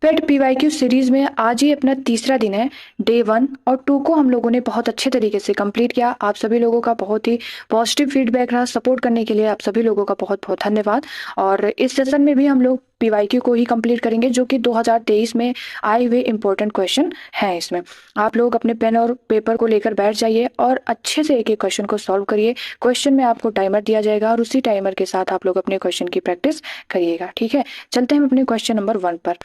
पेट PYQ series में आज ही अपना तीसरा दिन है। डे 1 और 2 को हम लोगों ने बहुत अच्छे तरीके से कंप्लीट किया। आप सभी लोगों का बहुत ही पॉजिटिव फीडबैक रहा। सपोर्ट करने के लिए आप सभी लोगों का बहुत बहुत धन्यवाद। और इस सेशन में भी हम लोग पीवाईक्यू को ही कंप्लीट करेंगे, जो कि 2023 में आए हुए इंपॉर्टेंट क्वेश्चन हैं। इसमें आप लोग अपने पेन और पेपर को लेकर बैठ जाइए और अच्छे से एक एक क्वेश्चन को सॉल्व करिए। क्वेश्चन में आपको टाइमर दिया जाएगा और उसी टाइमर के साथ आप लोग अपने क्वेश्चन की प्रैक्टिस करिएगा। ठीक है, चलते हैं अपने क्वेश्चन नंबर 1 पर।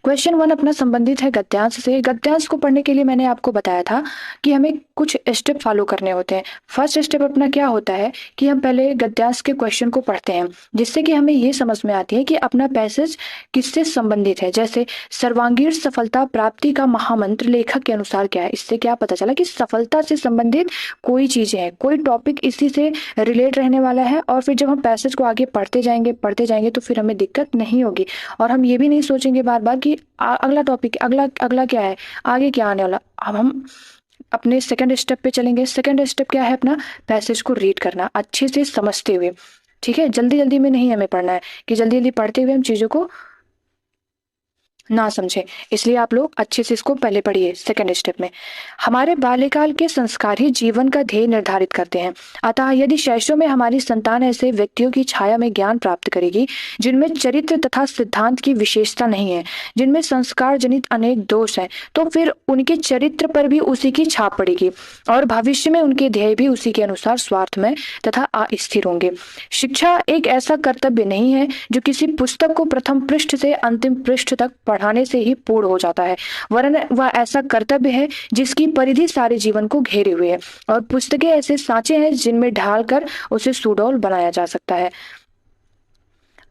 क्वेश्चन 1 अपना संबंधित है गद्यांश से। गद्यांश को पढ़ने के लिए मैंने आपको बताया था कि हमें कुछ स्टेप फॉलो करने होते हैं। फर्स्ट स्टेप अपना क्या होता है कि हम पहले गद्यांश के क्वेश्चन को पढ़ते हैं, जिससे कि हमें ये समझ में आती है कि अपना पैसेज किससे संबंधित है। जैसे सर्वांगीण सफलता प्राप्ति का महामंत्र लेखक के अनुसार क्या है। इससे क्या पता चला कि सफलता से संबंधित कोई चीज है, कोई टॉपिक इसी से रिलेट रहने वाला है। और फिर जब हम पैसेज को आगे पढ़ते जाएंगे तो फिर हमें दिक्कत नहीं होगी और हम ये भी नहीं सोचेंगे बार बार कि अगला टॉपिक अगला अगला क्या है, आगे क्या आने वाला। अब हम अपने सेकंड स्टेप पे चलेंगे। सेकंड स्टेप क्या है अपना, पैसेज को रीड करना अच्छे से समझते हुए। ठीक है, जल्दी जल्दी में नहीं हमें पढ़ना है कि जल्दी जल्दी पढ़ते हुए हम चीजों को ना समझे। इसलिए आप लोग अच्छे से इसको पहले पढ़िए। सेकंड स्टेप में हमारे बाल्यकाल के संस्कार ही जीवन का ध्येय निर्धारित करते हैं। अतः यदि शैशव में हमारी संतान ऐसे व्यक्तियों की छाया में ज्ञान प्राप्त करेगी जिनमें चरित्र तथा सिद्धांत की विशेषता नहीं है, जिनमें संस्कार जनित अनेक दोष हैं, तो फिर उनके चरित्र पर भी उसी की छाप पड़ेगी और भविष्य में उनके ध्येय भी उसी के अनुसार स्वार्थमय तथा अस्थिर होंगे। शिक्षा एक ऐसा कर्तव्य नहीं है जो किसी पुस्तक को प्रथम पृष्ठ से अंतिम पृष्ठ तक पढ़ाने से ही पूर्ण हो जाता है, वरन वह ऐसा कर्तव्य है जिसकी परिधि सारे जीवन को घेरे हुए है और पुस्तकें ऐसे सांचे हैं जिनमें ढालकर उसे सुडौल बनाया जा सकता है।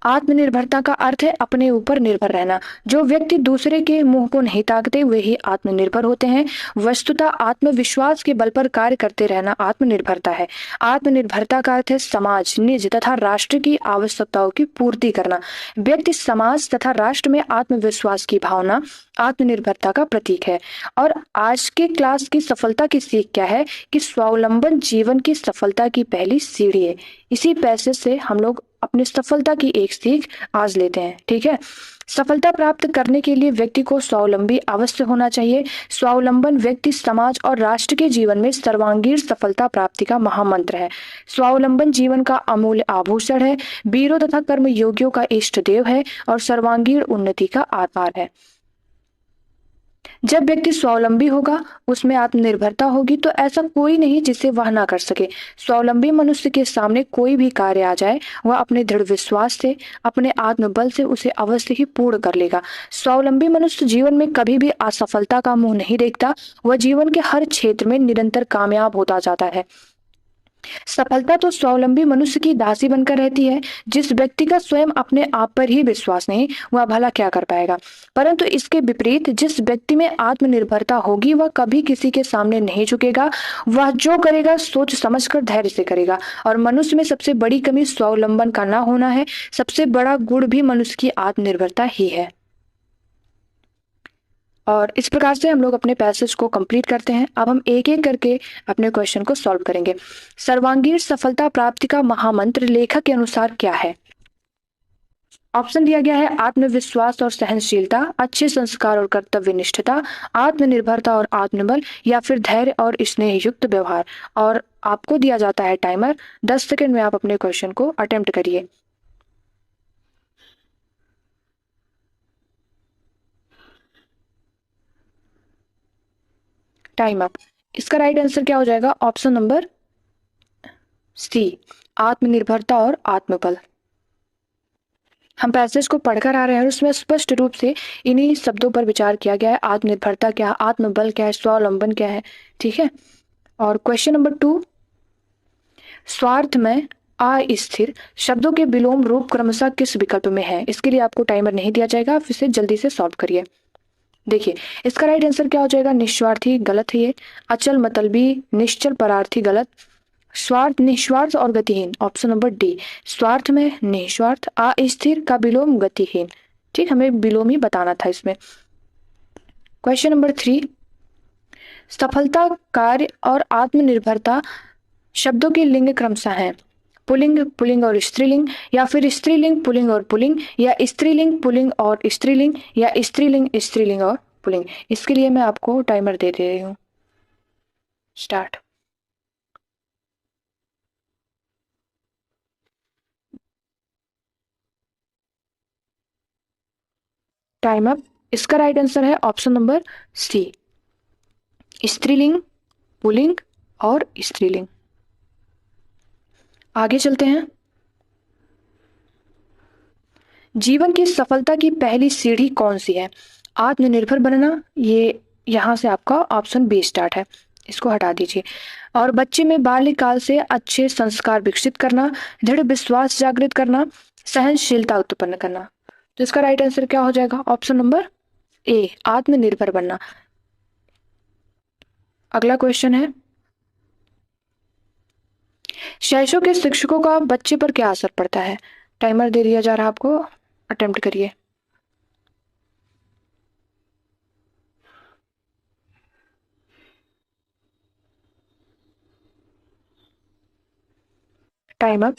आत्मनिर्भरता का अर्थ है अपने ऊपर निर्भर रहना। जो व्यक्ति दूसरे के मुंह को नहीं ताकते वे ही आत्मनिर्भर होते हैं। वस्तुतः आत्मविश्वास के बल पर कार्य करते रहना आत्मनिर्भरता है। आत्मनिर्भरता का अर्थ है समाज, निज तथा राष्ट्र की आवश्यकताओं की पूर्ति करना। व्यक्ति, समाज तथा राष्ट्र में आत्मविश्वास की भावना आत्मनिर्भरता का प्रतीक है। और आज के क्लास की सफलता की सीख क्या है कि स्वावलंबन जीवन की सफलता की पहली सीढ़ी है। इसी पैसे से हम लोग अपनी सफलता की एक सीख आज लेते हैं। ठीक है, सफलता प्राप्त करने के लिए व्यक्ति को स्वावलंबी अवश्य होना चाहिए। स्वावलंबन व्यक्ति, समाज और राष्ट्र के जीवन में सर्वांगीण सफलता प्राप्ति का महामंत्र है। स्वावलंबन जीवन का अमूल्य आभूषण है, वीरों तथा कर्मयोगियों का इष्ट देव है और सर्वांगीण उन्नति का आधार है। जब व्यक्ति स्वावलंबी होगा, उसमें आत्मनिर्भरता होगी, तो ऐसा कोई नहीं जिसे वह ना कर सके। स्वावलंबी मनुष्य के सामने कोई भी कार्य आ जाए, वह अपने दृढ़ विश्वास से, अपने आत्मबल से उसे अवश्य ही पूर्ण कर लेगा। स्वावलंबी मनुष्य जीवन में कभी भी असफलता का मुंह नहीं देखता। वह जीवन के हर क्षेत्र में निरंतर कामयाब होता जाता है। सफलता तो स्वावलंबी मनुष्य की दासी बनकर रहती है। जिस व्यक्ति का स्वयं अपने आप पर ही विश्वास नहीं, वह भला क्या कर पाएगा। परंतु इसके विपरीत जिस व्यक्ति में आत्मनिर्भरता होगी, वह कभी किसी के सामने नहीं झुकेगा। वह जो करेगा सोच समझकर धैर्य से करेगा। और मनुष्य में सबसे बड़ी कमी स्वावलंबन का ना होना है। सबसे बड़ा गुण भी मनुष्य की आत्मनिर्भरता ही है। और इस प्रकार से हम लोग अपने पैसेज को कंप्लीट करते हैं। अब हम एक एक करके अपने क्वेश्चन को सॉल्व करेंगे। सर्वांगीण सफलता प्राप्ति का महामंत्र लेखक के अनुसार क्या है। ऑप्शन दिया गया है आत्मविश्वास और सहनशीलता, अच्छे संस्कार और कर्तव्य निष्ठता, आत्मनिर्भरता और आत्मबल, या फिर धैर्य और स्नेह युक्त व्यवहार। और आपको दिया जाता है टाइमर। 10 सेकंड में आप अपने क्वेश्चन को अटेम्प्ट करिए। Time up. इसका राइट आंसर क्या हो जाएगा, ऑप्शन नंबर सी, आत्मनिर्भरता और आत्मबल। हम पैसेज को पढ़कर आ रहे हैं और उसमें स्पष्ट रूप से इन्हीं शब्दों पर विचार किया गया है। आत्मनिर्भरता क्या है, आत्मबल क्या है, स्वावलंबन क्या है। ठीक है, और क्वेश्चन नंबर 2, स्वार्थ में अस्थिर शब्दों के विलोम रूप क्रमशः किस विकल्प में है। इसके लिए आपको टाइमर नहीं दिया जाएगा, आप इसे जल्दी से सॉल्व करिए। देखिए, इसका राइट आंसर क्या हो जाएगा, निस्वार्थी गलत है ये, अचल मतलबी निश्चल परार्थी गलत, स्वार्थ निस्वार्थ और गतिहीन ऑप्शन नंबर डी, स्वार्थ में निस्वार्थ, अस्थिर का विलोम गतिहीन। ठीक, हमें विलोम ही बताना था इसमें। क्वेश्चन नंबर 3, सफलता, कार्य और आत्मनिर्भरता शब्दों के लिंग क्रमशः हैं। पुल्लिंग पुल्लिंग और स्त्रीलिंग, या फिर स्त्रीलिंग पुल्लिंग और पुल्लिंग, या स्त्रीलिंग पुल्लिंग और स्त्रीलिंग, या स्त्रीलिंग स्त्रीलिंग और पुल्लिंग। इसके लिए मैं आपको टाइमर दे रही हूँ। स्टार्ट। Time up. इसका राइट आंसर है ऑप्शन नंबर सी, स्त्रीलिंग पुल्लिंग और स्त्रीलिंग। आगे चलते हैं। जीवन की सफलता की पहली सीढ़ी कौन सी है? आत्मनिर्भर बनना, ये यहाँ से आपका ऑप्शन बी स्टार्ट है, इसको हटा दीजिए। और बच्चे में बाल्यकाल से अच्छे संस्कार विकसित करना, दृढ़ विश्वास जागृत करना, सहनशीलता उत्पन्न करना। तो इसका राइट आंसर क्या हो जाएगा? ऑप्शन नंबर ए, आत्मनिर्भर बनना। अगला क्वेश्चन है, शैशव के शिक्षकों का बच्चे पर क्या असर पड़ता है? टाइमर दे दिया जा रहा है आपको, अटेम्प्ट करिए। Time up.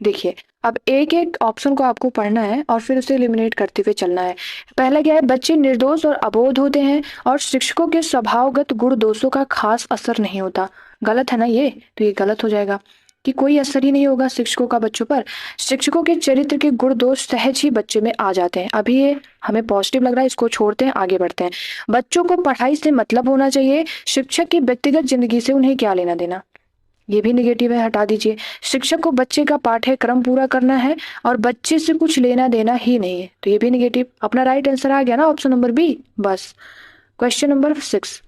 देखिए, अब एक एक ऑप्शन को आपको पढ़ना है और फिर उसे एलिमिनेट करते हुए चलना है। पहला क्या है, बच्चे निर्दोष और अबोध होते हैं और शिक्षकों के स्वभावगत गुण दोषों का खास असर नहीं होता। गलत है ना ये? तो ये गलत हो जाएगा कि कोई असर ही नहीं होगा शिक्षकों का बच्चों पर। शिक्षकों के चरित्र के गुण दोष सहज ही बच्चे में आ जाते हैं। अभी ये हमें पॉजिटिव लग रहा है, इसको छोड़ते हैं, आगे बढ़ते हैं। बच्चों को पढ़ाई से मतलब होना चाहिए, शिक्षक की व्यक्तिगत जिंदगी से उन्हें क्या लेना देना। ये भी निगेटिव है, हटा दीजिए। शिक्षक को बच्चे का पाठ्यक्रम पूरा करना है और बच्चे से कुछ लेना देना ही नहीं है, तो ये भी निगेटिव। अपना राइट आंसर आ गया ना, ऑप्शन नंबर बी। बस क्वेश्चन नंबर 6,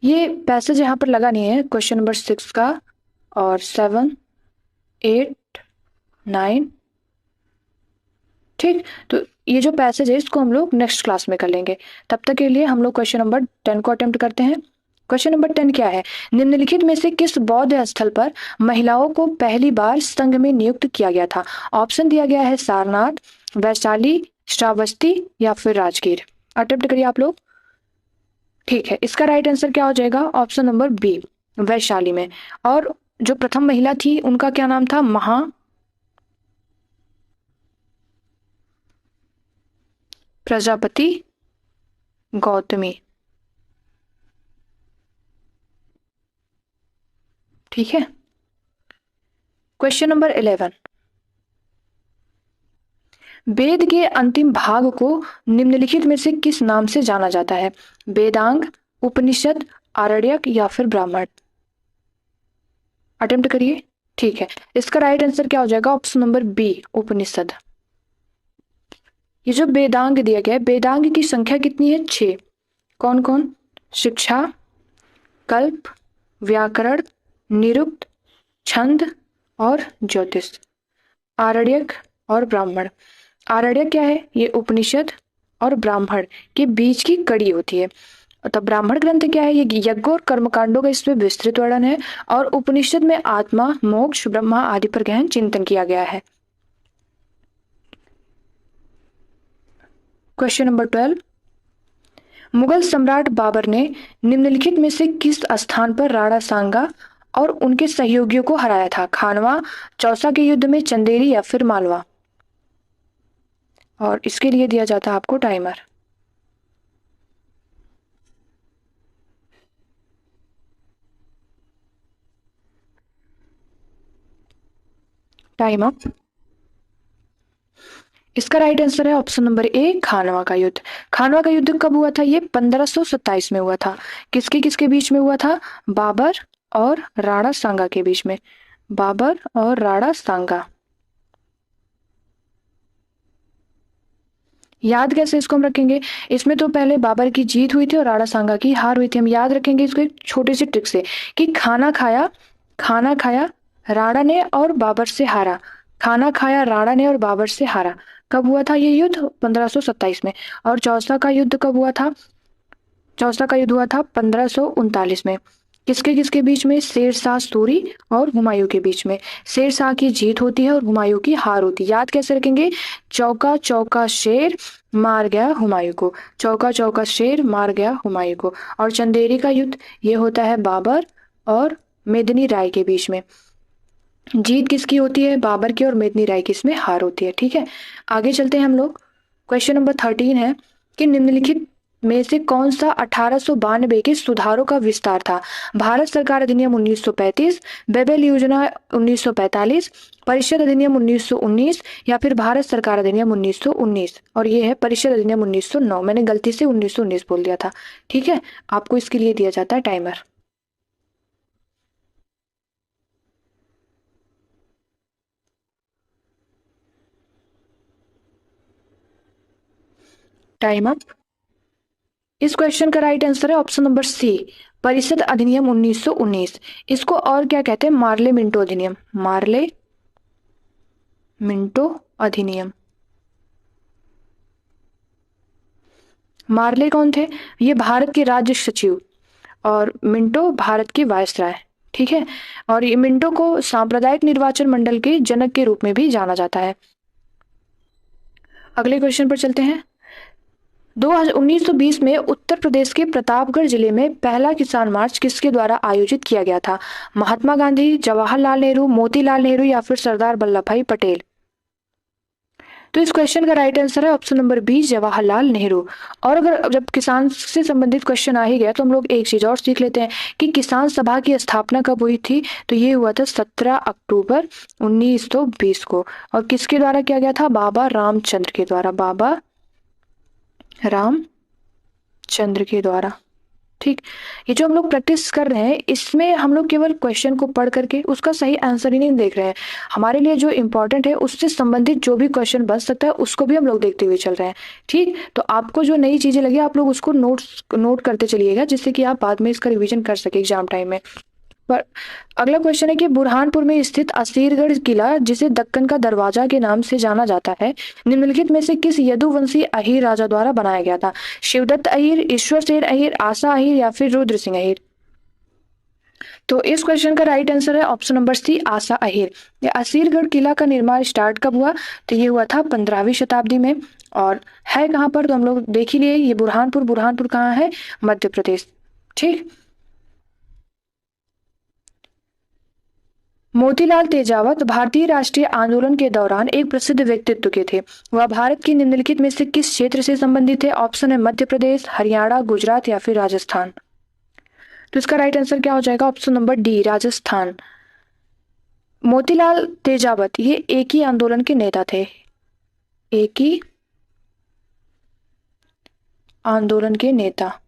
ये पैसेज यहाँ पर लगा नहीं है क्वेश्चन नंबर 6 का, और 7, 8, 9, ठीक। तो ये जो पैसेज है इसको हम लोग नेक्स्ट क्लास में कर लेंगे। तब तक के लिए हम लोग क्वेश्चन नंबर 10 को अटेम्प्ट करते हैं। क्वेश्चन नंबर 10 क्या है, निम्नलिखित में से किस बौद्ध स्थल पर महिलाओं को पहली बार संघ में नियुक्त किया गया था? ऑप्शन दिया गया है सारनाथ, वैशाली, श्रावस्ती या फिर राजगीर। अटेम्प्ट करिए आप लोग। ठीक है, इसका राइट आंसर क्या हो जाएगा? ऑप्शन नंबर बी, वैशाली में। और जो प्रथम महिला थी उनका क्या नाम था? प्रजापति गौतमी। ठीक है। क्वेश्चन नंबर 11, वेद के अंतिम भाग को निम्नलिखित में से किस नाम से जाना जाता है? वेदांग, उपनिषद, आरण्यक या फिर ब्राह्मण। अटेम्प्ट करिए। ठीक है, इसका राइट आंसर क्या हो जाएगा? ऑप्शन नंबर बी, उपनिषद। ये जो वेदांग दिया गया है, वेदांग की संख्या कितनी है? 6। कौन कौन? शिक्षा, कल्प, व्याकरण, निरुक्त, छंद और ज्योतिष। आरण्यक और ब्राह्मण। आरण्यक क्या है? ये उपनिषद और ब्राह्मण के बीच की कड़ी होती है। तब ब्राह्मण ग्रंथ क्या है? ये यज्ञ और कर्मकांडों का इसमें विस्तृत वर्णन है। और उपनिषद में आत्मा, मोक्ष, ब्रह्मा आदि पर गहन चिंतन किया गया है। क्वेश्चन नंबर 12, मुगल सम्राट बाबर ने निम्नलिखित में से किस स्थान पर राणा सांगा और उनके सहयोगियों को हराया था? खानवा, चौसा के युद्ध में, चंदेरी या फिर मालवा। और इसके लिए दिया जाता है आपको टाइमर। Time up. इसका राइट आंसर है ऑप्शन नंबर ए, खानवा का युद्ध। खानवा का युद्ध कब हुआ था? ये 1527 में हुआ था। किसके किसके बीच में हुआ था? बाबर और राणा सांगा के बीच में। बाबर और राणा सांगा। याद कैसे इसको हम रखेंगे? इसमें तो पहले बाबर की जीत हुई थी और राणा सांगा की हार हुई थी। हम याद रखेंगे इसको एक छोटी सी ट्रिक से कि खाना खाया राणा ने और बाबर से हारा। खाना खाया राणा ने और बाबर से हारा। कब हुआ था ये युद्ध? 1527 में। और चौसा का युद्ध कब हुआ था? चौसा का युद्ध हुआ था 1539 में। किसके किसके बीच में? शेरशाह सूरी और हुमायूं के बीच में। शेरशाह की जीत होती है और हुमायूं की हार होती है। याद कैसे रखेंगे? चौका चौका शेर मार गया हुमायूं को। चौका चौका शेर मार गया हुमायूं को। और चंदेरी का युद्ध ये होता है बाबर और मेदिनी राय के बीच में। जीत किसकी होती है? बाबर की, और मेदिनी राय की इसमें हार होती है। ठीक है, आगे चलते हैं हम लोग। क्वेश्चन नंबर 13 है कि निम्नलिखित में से कौन सा 1892 के सुधारों का विस्तार था? भारत सरकार अधिनियम 1935, बेबेल योजना 1945, परिषद अधिनियम 1919, या फिर भारत सरकार अधिनियम 1919। और ये है परिषद अधिनियम 1909। मैंने गलती से 1919 बोल दिया था। ठीक है, आपको इसके लिए दिया जाता है टाइमर। Time up. इस क्वेश्चन का राइट आंसर है ऑप्शन नंबर सी, परिषद अधिनियम 1919। इसको और क्या कहते हैं? मार्ले मिंटो अधिनियम। मार्ले मिंटो अधिनियम। मार्ले कौन थे? ये भारत के राज्य सचिव, और मिंटो भारत के वायसराय। ठीक है, और ये मिंटो को सांप्रदायिक निर्वाचन मंडल के जनक के रूप में भी जाना जाता है। अगले क्वेश्चन पर चलते हैं। 1920 में उत्तर प्रदेश के प्रतापगढ़ जिले में पहला किसान मार्च किसके द्वारा आयोजित किया गया था? महात्मा गांधी, जवाहरलाल नेहरू, मोतीलाल नेहरू, या फिर सरदार वल्लभ भाई पटेल। तो इस क्वेश्चन का राइट आंसर है option number B, Jawaharlal Nehru. और अगर जब किसान से संबंधित क्वेश्चन आ ही गया तो हम लोग एक चीज और सीख लेते हैं कि किसान सभा की स्थापना कब हुई थी। तो ये हुआ था 17 अक्टूबर 1920 को। और किसके द्वारा किया गया था? बाबा रामचंद्र के द्वारा। बाबा रामचंद्र के द्वारा। ठीक, ये जो हम लोग प्रैक्टिस कर रहे हैं इसमें हम लोग केवल क्वेश्चन को पढ़ करके उसका सही आंसर ही नहीं देख रहे हैं। हमारे लिए जो इम्पोर्टेंट है उससे संबंधित जो भी क्वेश्चन बन सकता है उसको भी हम लोग देखते हुए चल रहे हैं। ठीक, तो आपको जो नई चीजें लगी आप लोग उसको नोट करते चलिएगा, जिससे कि आप बाद में इसका रिवीजन कर सके एग्जाम टाइम में। पर अगला क्वेश्चन है कि बुरहानपुर में स्थित असीरगढ़ किला, जिसे दक्कन का दरवाजा के नाम से जाना जाता है, निम्नलिखित में से किस यदुवंशी अहीर राजा द्वारा बनाया गया था? शिवदत्त अहीर, ईश्वर सेन अहीर, आसा अहीर, या फिर रुद्र सिंह अहीर। तो इस क्वेश्चन का राइट आंसर है ऑप्शन नंबर सी, आसा अहीर। ये असीरगढ़ किला का निर्माण स्टार्ट कब हुआ? तो ये हुआ था 15वीं शताब्दी में। और है कहाँ पर? तो हम लोग देख ही लिए, ये बुरहानपुर। बुरहानपुर कहाँ है? मध्य प्रदेश। ठीक, मोतीलाल तेजावत भारतीय राष्ट्रीय आंदोलन के दौरान एक प्रसिद्ध व्यक्तित्व के थे। वह भारत के निम्नलिखित में से किस क्षेत्र से संबंधित है? ऑप्शन है मध्य प्रदेश, हरियाणा, गुजरात, या फिर राजस्थान। तो इसका राइट आंसर क्या हो जाएगा? Option number D, Rajasthan. Motilal Tejawat ये एक ही आंदोलन के नेता थे। एक ही आंदोलन के नेता,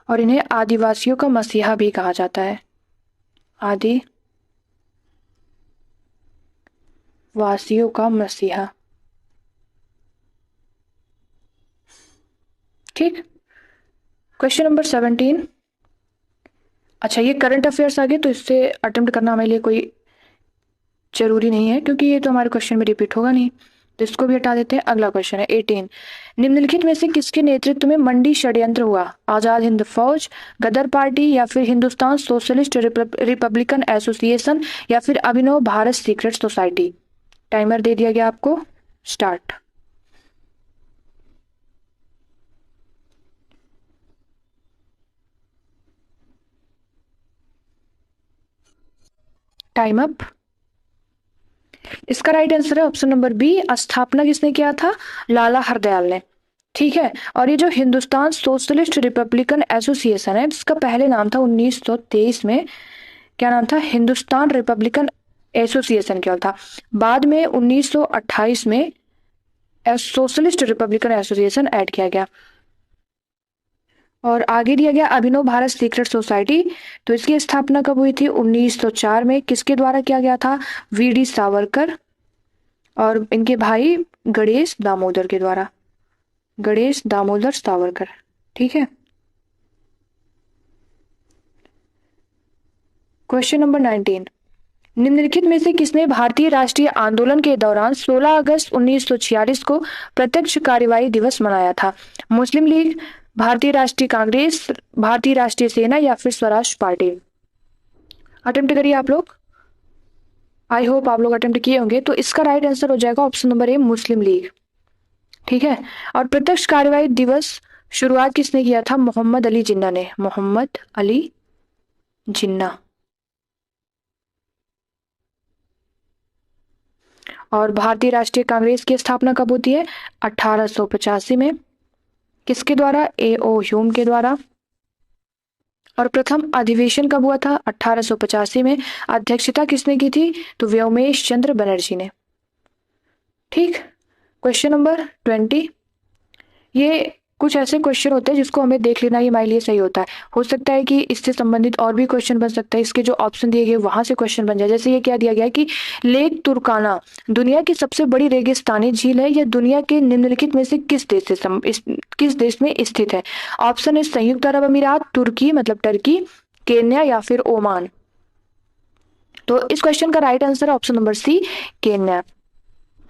और इन्हें आदिवासियों का मसीहा भी कहा जाता है। आदिवासियों का मसीहा। ठीक, क्वेश्चन नंबर 17। अच्छा, ये करंट अफेयर्स आ गए तो इससे अटेम्प्ट करना हमारे लिए कोई जरूरी नहीं है, क्योंकि ये तो हमारे क्वेश्चन में रिपीट होगा नहीं। तो इसको भी हटा देते हैं। अगला क्वेश्चन है 18। निम्नलिखित में से किसके नेतृत्व में मंडी षड्यंत्र हुआ? आजाद हिंद फौज, गदर पार्टी, या फिर हिंदुस्तान सोशलिस्ट रिपब्लिकन एसोसिएशन, या फिर अभिनव भारत सीक्रेट सोसाइटी। टाइमर दे दिया गया आपको, स्टार्ट। Time up. इसका राइट आंसर है ऑप्शन नंबर बी, स्थापना किसने किया था? लाला हरदयाल ने। ठीक है, और ये जो हिंदुस्तान सोशलिस्ट रिपब्लिकन एसोसिएशन है इसका पहले नाम था 1923 में, क्या नाम था? हिंदुस्तान रिपब्लिकन एसोसिएशन क्या था। बाद में 1928 में सोशलिस्ट रिपब्लिकन एसोसिएशन ऐड किया गया। और आगे दिया गया अभिनव भारत सीक्रेट सोसाइटी। तो इसकी स्थापना कब हुई थी? 1904 में। किसके द्वारा किया गया था? वीडी सावरकर और इनके भाई गणेश दामोदर के द्वारा। गणेश दामोदर सावरकर। ठीक है, क्वेश्चन नंबर 19। निम्नलिखित में से किसने भारतीय राष्ट्रीय आंदोलन के दौरान 16 अगस्त 1946 को प्रत्यक्ष कार्यवाही दिवस मनाया था? मुस्लिम लीग, भारतीय राष्ट्रीय कांग्रेस, भारतीय राष्ट्रीय सेना, या फिर स्वराज पार्टी। अटेम्प्ट करिए आप लोग। आई होप आप लोग अटेम्प्ट किए होंगे। तो इसका राइट आंसर हो जाएगा option number A, Muslim league. ठीक है, और प्रत्यक्ष कार्यवाही दिवस शुरुआत किसने किया था? मोहम्मद अली जिन्ना ने। मोहम्मद अली जिन्ना। और भारतीय राष्ट्रीय कांग्रेस की स्थापना कब होती है? 1885 में। किसके द्वारा? A.O. ह्यूम के द्वारा। और प्रथम अधिवेशन कब हुआ था? 1885 में। अध्यक्षता किसने की थी? तो व्योमेश चंद्र बनर्जी ने। ठीक। Question number 20। ये कुछ ऐसे क्वेश्चन होते हैं जिसको हमें देख लेना, ये हमारे लिए सही होता है। हो सकता है कि इससे संबंधित और भी क्वेश्चन बन सकता है, इसके जो ऑप्शन दिए गए वहां से क्वेश्चन बन जाए। जैसे ये क्या दिया गया है कि लेक तुर्काना दुनिया की सबसे बड़ी रेगिस्तानी झील है, यह दुनिया के निम्नलिखित में से किस देश में स्थित है? ऑप्शन है संयुक्त अरब अमीरात, तुर्की मतलब टर्की, केन्या या फिर ओमान। तो इस क्वेश्चन का राइट आंसर है option number C, Kenya.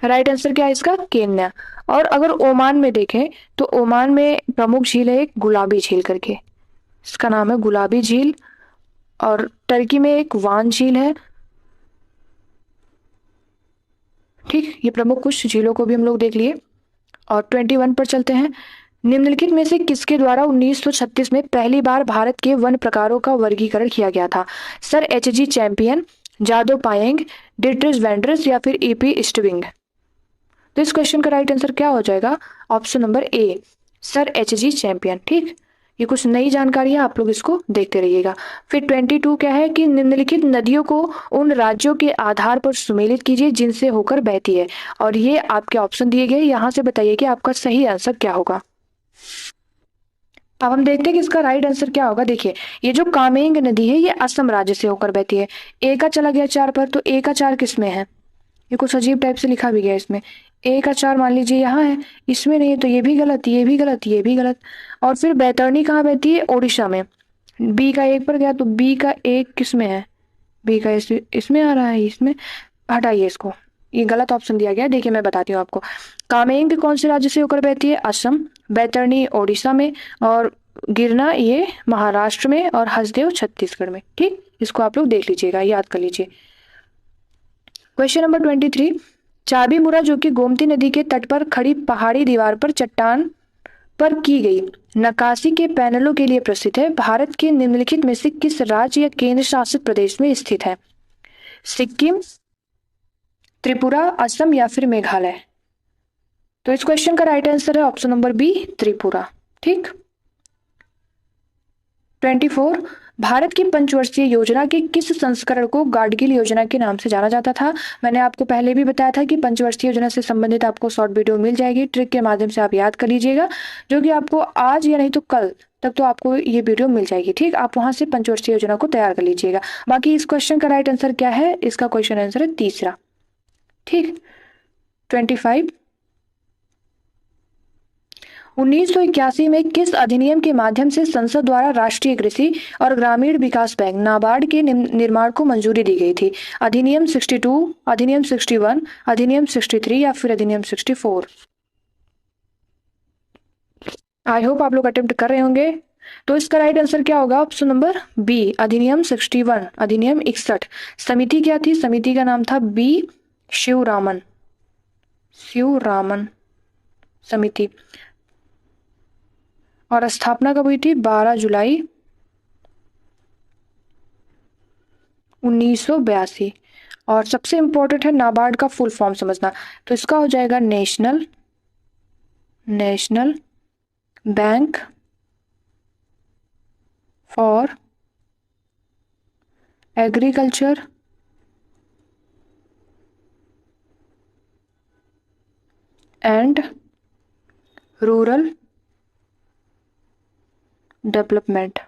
Right answer क्या है इसका? केन्या। और अगर ओमान में देखें तो ओमान में प्रमुख झील है एक गुलाबी झील करके, इसका नाम है गुलाबी झील। और टर्की में एक वान झील है। ठीक, ये प्रमुख कुछ झीलों को भी हम लोग देख लिए। और 21 पर चलते हैं। निम्नलिखित में से किसके द्वारा 1936 में पहली बार भारत के वन प्रकारों का वर्गीकरण किया गया था? Sir H.G. Champion, Jadav Payeng, डिट्रिस वेंड्रस या फिर E.P. स्टविंग। तो इस क्वेश्चन का राइट आंसर क्या हो जाएगा? Option number A, sir H.G. Champion. ठीक, ये कुछ नई जानकारी है, आप लोग इसको देखते रहिएगा। फिर 22 क्या है कि निम्नलिखित नदियों को उन राज्यों के आधार पर सुमेलित कीजिए जिनसे होकर बहती है। और ये आपके ऑप्शन दिए गए, यहाँ से बताइए कि आपका सही आंसर क्या होगा। अब हम देखते हैं कि इसका राइट आंसर क्या होगा। देखिए, ये जो कामेंग नदी है ये असम राज्य से होकर बहती है। ए का चला गया 4 पर, तो ए का 4 किस में है? ये कुछ अजीब टाइप से लिखा भी गया इसमें। ए का 4 मान लीजिए यहाँ है, इसमें नहीं है, तो ये भी गलत, ये भी गलत, ये भी गलत। और फिर बैतरणी कहाँ बहती है? ओडिशा में। बी का 1 पर गया, तो बी का 1 किस में है? बी का इसमें आ रहा है, इसमें। हटाइए इसको, ये गलत ऑप्शन दिया गया है। देखिए मैं बताती हूँ आपको। कामेंग कौन से राज्य से होकर बहती है? असम। बैतरणी ओडिशा में। और गिरना ये महाराष्ट्र में। और हसदेव छत्तीसगढ़ में। ठीक, इसको आप लोग देख लीजिएगा, याद कर लीजिए। Question number 23। चाबी मुरा जो कि गोमती नदी के तट पर खड़ी पहाड़ी दीवार पर चट्टान पर की गई नक्काशी के पैनलों के लिए प्रसिद्ध है, भारत के निम्नलिखित में से किस राज्य या केंद्र शासित प्रदेश में स्थित है? सिक्किम, त्रिपुरा, असम या फिर मेघालय। तो इस क्वेश्चन का राइट आंसर है ऑप्शन नंबर बी, त्रिपुरा। ठीक। 24। भारत की पंचवर्षीय योजना के किस संस्करण को गाडगिल योजना के नाम से जाना जाता था? मैंने आपको पहले भी बताया था कि पंचवर्षीय योजना से संबंधित आपको शॉर्ट वीडियो मिल जाएगी, ट्रिक के माध्यम से आप याद कर लीजिएगा, जो कि आपको आज या नहीं तो कल तक तो आपको ये वीडियो मिल जाएगी। ठीक, आप वहां से पंचवर्षीय योजना को तैयार कर लीजिएगा। बाकी इस क्वेश्चन का राइट आंसर क्या है? इसका क्वेश्चन आंसर है तीसरा। ठीक। 25। 1981 में किस अधिनियम के माध्यम से संसद द्वारा राष्ट्रीय कृषि और ग्रामीण विकास बैंक नाबार्ड के निर्माण को मंजूरी दी गई थी? अधिनियम 62, अधिनियम 61, अधिनियम 63 या फिर अधिनियम 64? आई होप आप लोग अटेम्प्ट कर रहे होंगे। तो इसका राइट आंसर क्या होगा? ऑप्शन नंबर बी, अधिनियम 61, अधिनियम 61। समिति क्या थी? समिति का नाम था बी शिवरामन, शिवरामन समिति। और स्थापना कब हुई थी? 12 जुलाई 1982। और सबसे इंपॉर्टेंट है नाबार्ड का फुल फॉर्म समझना, तो इसका हो जाएगा national bank for agriculture and rural development.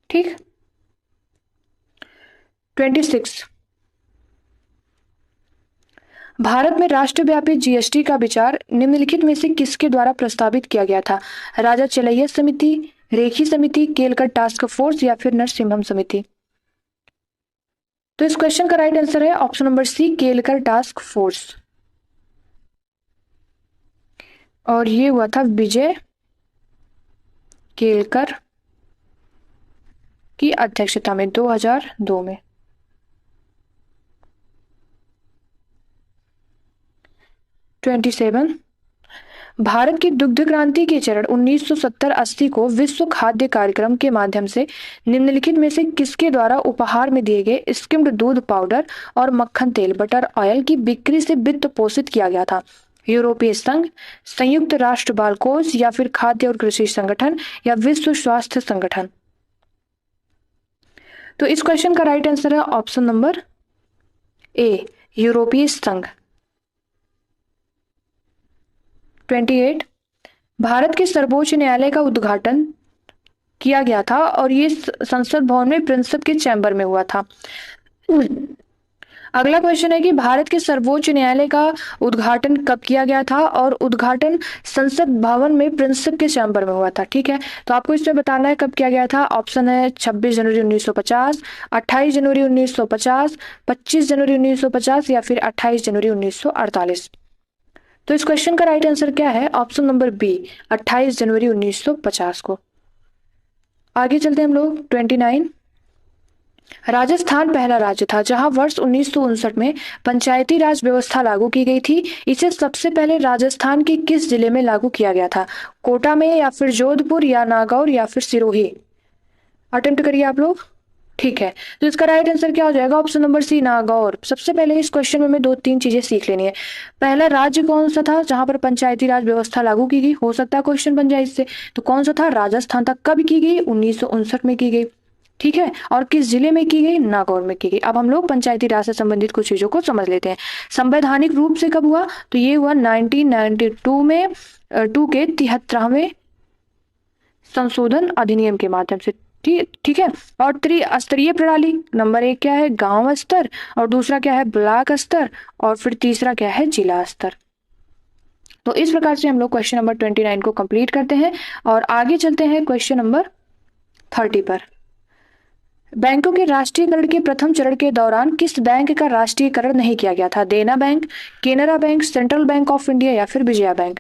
ठीक। 26। भारत में राष्ट्रव्यापी जीएसटी का विचार निम्नलिखित में से किसके द्वारा प्रस्तावित किया गया था? राजा चलैया समिति, रेखी समिति, केलकर टास्क फोर्स या फिर नरसिम्हम समिति? तो इस क्वेश्चन का राइट आंसर है option number C, Kelkar task force. और ये हुआ था विजय केलकर की अध्यक्षता में 2002 में। 27। भारत की दुग्ध क्रांति के चरण 1970-80 को विश्व खाद्य कार्यक्रम के माध्यम से निम्नलिखित में से किसके द्वारा उपहार में दिए गए स्किम्ड दूध पाउडर और मक्खन तेल बटर ऑयल की बिक्री से वित्त पोषित किया गया था? यूरोपीय संघ, संयुक्त राष्ट्र बाल कोष, या फिर खाद्य और कृषि संगठन, या विश्व स्वास्थ्य संगठन? तो इस क्वेश्चन का राइट आंसर है ऑप्शन नंबर ए, यूरोपीय संघ। 28, भारत के सर्वोच्च न्यायालय का उद्घाटन किया गया था और ये संसद भवन में प्रिंसेप के चैम्बर में हुआ था। अगला क्वेश्चन है कि भारत के सर्वोच्च न्यायालय का उद्घाटन कब किया गया था और उद्घाटन संसद भवन में प्रिंसेप के चैम्बर में हुआ था। ठीक है, तो आपको इसमें बताना है कब किया गया था। ऑप्शन है 26 जनवरी 1950, 28 जनवरी 1950, 25 जनवरी 1950, या फिर 28 जनवरी 1948। तो इस क्वेश्चन का राइट आंसर क्या है? ऑप्शन नंबर बी, 28 जनवरी 1950 को। आगे चलते हैं हम लोग। 29, राजस्थान पहला राज्य था जहां वर्ष 1959 में पंचायती राज व्यवस्था लागू की गई थी। इसे सबसे पहले राजस्थान के किस जिले में लागू किया गया था? कोटा में, या फिर जोधपुर, या नागौर, या फिर सिरोही? अटेम्प्ट करिए आप लोग। ठीक है, तो इसका राइट आंसर क्या हो जाएगा? Option number C, Nagaur. सबसे पहले इस क्वेश्चन में हमें 2-3 चीजें सीख लेनी है। पहला राज्य कौन सा था जहां पर पंचायती राज व्यवस्था लागू की गई? हो सकता है क्वेश्चन बन जाए इससे। तो कौन सा था? राजस्थान था। कब की गई? 1959 में की गई। ठीक है, और किस जिले में की गई? नागौर में की गई। अब हम लोग पंचायती राज से संबंधित कुछ चीजों को समझ लेते हैं। संवैधानिक रूप से कब हुआ? तो ये हुआ 1992 में 2 के 73वें संशोधन अधिनियम के माध्यम से। ठीक है, और त्रिस्तरीय प्रणाली, नंबर 1 क्या है? गांव स्तर, और दूसरा क्या है? ब्लॉक स्तर, और फिर तीसरा क्या है? जिला स्तर। तो इस प्रकार से हम लोग क्वेश्चन नंबर 29 को कंप्लीट करते हैं और आगे चलते हैं क्वेश्चन नंबर 30 पर। बैंकों के राष्ट्रीयकरण के प्रथम चरण के दौरान किस बैंक का राष्ट्रीयकरण नहीं किया गया था? देना bank, Canara bank, central bank of India, या फिर विजया बैंक?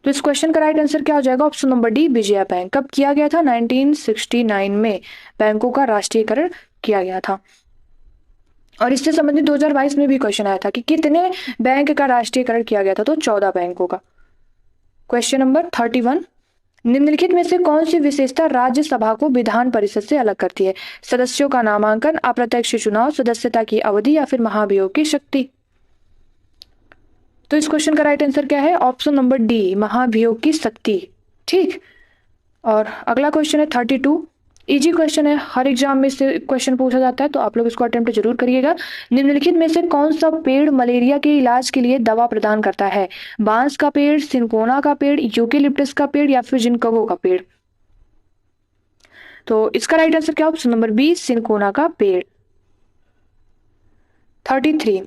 तो इस क्वेश्चन का राइट आंसर क्या हो जाएगा? Option number D, Vijaya bank. कब किया गया था? 1969 में बैंकों का राष्ट्रीयकरण किया गया था। और इससे संबंधित 2022 में भी क्वेश्चन आया था कि कितने बैंक का राष्ट्रीयकरण किया गया था? तो 14 बैंकों का। क्वेश्चन नंबर 31, निम्नलिखित में से कौन सी विशेषता राज्यसभा को विधान परिषद से अलग करती है? सदस्यों का नामांकन, अप्रत्यक्ष चुनाव, सदस्यता की अवधि, या फिर महाभियोग की शक्ति? तो इस क्वेश्चन का राइट आंसर क्या है? ऑप्शन नंबर डी, महाभियोग की शक्ति। ठीक, और अगला क्वेश्चन है 32। इजी क्वेश्चन है, हर एग्जाम में से क्वेश्चन पूछा जाता है, तो आप लोग इसको अटेम्प्ट जरूर करिएगा। निम्नलिखित में से कौन सा पेड़ मलेरिया के इलाज के लिए दवा प्रदान करता है? बांस का पेड़, सिनकोना का पेड़, यूकेलिप्टस का पेड़, या फिर जिनकगो का पेड़? तो इसका राइट आंसर क्या? ऑप्शन नंबर बी, सिनकोना का पेड़। 33,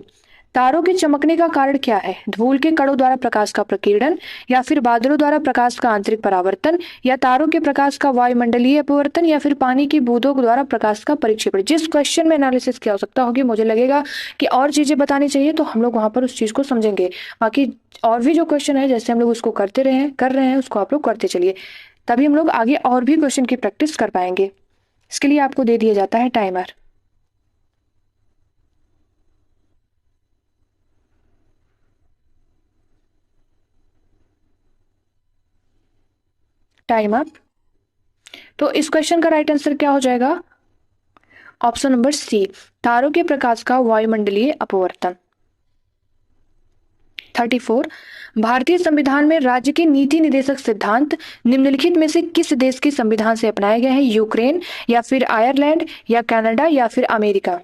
तारों के चमकने का कारण क्या है? धूल के कणों द्वारा प्रकाश का प्रकीर्णन, या फिर बादलों द्वारा प्रकाश का आंतरिक परावर्तन, या तारों के प्रकाश का वायुमंडलीय अपवर्तन, या फिर पानी की बूंदों द्वारा प्रकाश का परिक्षेपण? जिस क्वेश्चन में एनालिसिस की आवश्यकता होगी, मुझे लगेगा कि और चीजें बतानी चाहिए, तो हम लोग वहां पर उस चीज को समझेंगे। बाकी और भी जो क्वेश्चन है, जैसे हम लोग उसको कर रहे हैं उसको आप लोग करते चलिए, तभी हम लोग आगे और भी क्वेश्चन की प्रैक्टिस कर पाएंगे। इसके लिए आपको दे दिया जाता है टाइमर। Time up. तो इस क्वेश्चन का राइट आंसर क्या हो जाएगा? ऑप्शन नंबर सी, तारों के प्रकाश का वायुमंडलीय अपवर्तन। 34, भारतीय संविधान में राज्य के नीति निर्देशक सिद्धांत निम्नलिखित में से किस देश के संविधान से अपनाए गए हैं? यूक्रेन, या फिर आयरलैंड, या कनाडा, या फिर अमेरिका?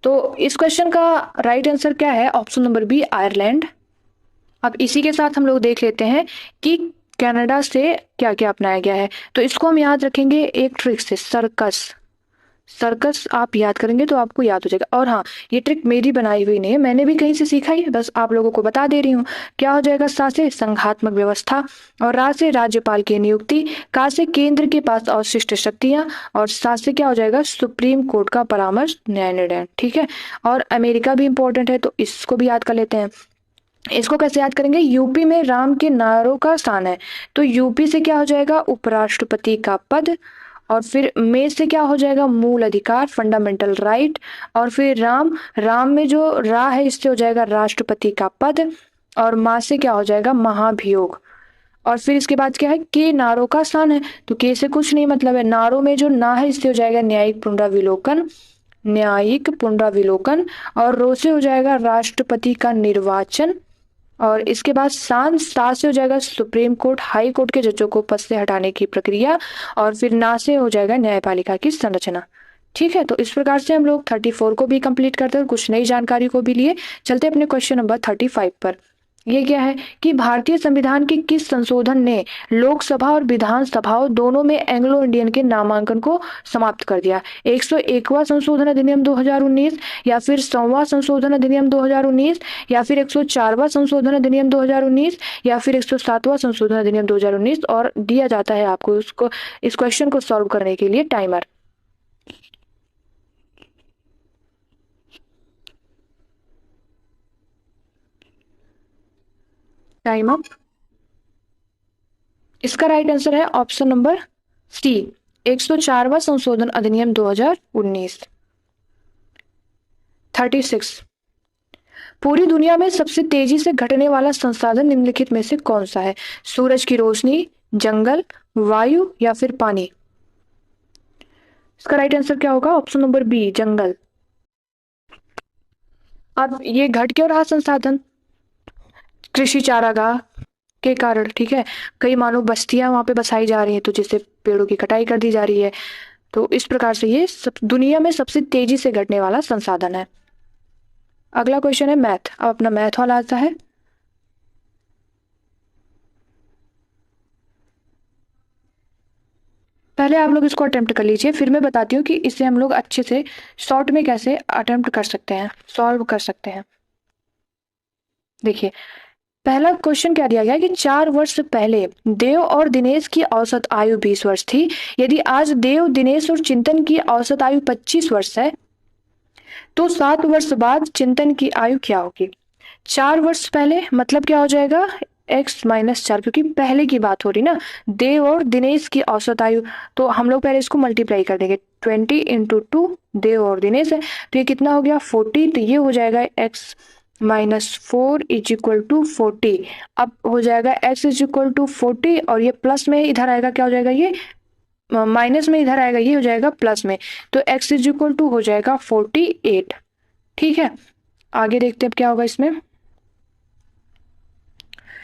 तो इस क्वेश्चन का राइट आंसर क्या है? Option number B, Ireland. अब इसी के साथ हम लोग देख लेते हैं कि कनाडा से क्या क्या अपनाया गया है। तो इसको हम याद रखेंगे एक ट्रिक से, सर्कस। सर्कस आप याद करेंगे तो आपको याद हो जाएगा। और हाँ, ये ट्रिक मेरी बनाई हुई नहीं है, मैंने भी कहीं से सीखा ही है, बस आप लोगों को बता दे रही हूँ। क्या हो जाएगा? सा से संघात्मक व्यवस्था, और रा से राज्यपाल की नियुक्ति, का से केंद्र के पास अवशिष्ट शक्तियां, और सा से क्या हो जाएगा? सुप्रीम कोर्ट का परामर्श, न्याय निर्णय। ठीक है, और अमेरिका भी इंपॉर्टेंट है, तो इसको भी याद कर लेते हैं। इसको कैसे याद करेंगे? यूपी में राम के नारों का स्थान है, तो यूपी से क्या हो जाएगा? उपराष्ट्रपति का पद, और फिर में से क्या हो जाएगा, मूल अधिकार, फंडामेंटल राइट। और फिर राम, राम में जो रा है इससे हो जाएगा राष्ट्रपति का पद। और माँ से क्या हो जाएगा, महाभियोग। और फिर इसके बाद क्या है, के नारों का स्थान है, तो के से कुछ नहीं मतलब है, नारों में जो ना है इससे हो जाएगा न्यायिक पुनराविलोकन, न्यायिक पुनराविलोकन। और रो से हो जाएगा राष्ट्रपति का निर्वाचन। और इसके बाद सान, सा से हो जाएगा सुप्रीम कोर्ट, हाई कोर्ट के जजों को पद से हटाने की प्रक्रिया। और फिर ना से हो जाएगा न्यायपालिका की संरचना। ठीक है, तो इस प्रकार से हम लोग 34 को भी कंप्लीट करते हैं और कुछ नई जानकारी को भी लिए। चलते अपने क्वेश्चन नंबर 35 पर। ये क्या है कि भारतीय संविधान के किस संशोधन ने लोकसभा और विधानसभाओं दोनों में एंग्लो इंडियन के नामांकन को समाप्त कर दिया। 101वां संशोधन अधिनियम 2019, या फिर 100वां संशोधन अधिनियम 2019, या फिर 104वां संशोधन अधिनियम 2019, या फिर 107वां संशोधन अधिनियम 2019। और दिया जाता है आपको उसको, इस क्वेश्चन को सॉल्व करने के लिए टाइमर। Time up. इसका राइट आंसर है ऑप्शन नंबर सी, 104वां संशोधन अधिनियम 2019। 36, पूरी दुनिया में सबसे तेजी से घटने वाला संसाधन निम्नलिखित में से कौन सा है। सूरज की रोशनी, जंगल, वायु, या फिर पानी। इसका राइट आंसर क्या होगा, ऑप्शन नंबर बी, जंगल। अब ये घट क्यों रहा संसाधन, कृषि चारागाह के कारण। ठीक है, कई मानव बस्तियां वहां पे बसाई जा रही हैं, तो जिससे पेड़ों की कटाई कर दी जा रही है। तो इस प्रकार से ये दुनिया में सबसे तेजी से घटने वाला संसाधन है। अगला क्वेश्चन है मैथ। अब अपना मैथ वाला आता है। पहले आप लोग इसको अटेम्प्ट कर लीजिए, फिर मैं बताती हूँ कि इसे हम लोग अच्छे से शॉर्ट में कैसे अटेम्प्ट कर सकते हैं, सॉल्व कर सकते हैं। देखिए, पहला क्वेश्चन क्या दिया गया कि 4 वर्ष पहले देव और दिनेश की औसत आयु 20 वर्ष थी। यदि आज देव, दिनेश और चिंतन की औसत आयु 25 वर्ष है, तो 7 वर्ष बाद चिंतन की आयु क्या होगी। 4 वर्ष पहले मतलब क्या हो जाएगा, x-4, क्योंकि पहले की बात हो रही ना, देव और दिनेश की औसत आयु। तो हम लोग पहले इसको मल्टीप्लाई कर देंगे, 20 × 2, देव और दिनेश है, तो ये कितना हो गया 40। तो ये हो जाएगा x-4 = 40। अब हो जाएगा x = 40, और ये प्लस में इधर आएगा, क्या हो जाएगा, ये माइनस में इधर आएगा, ये हो जाएगा प्लस में। तो x = हो जाएगा 48। ठीक है, आगे देखते हैं अब क्या होगा इसमें।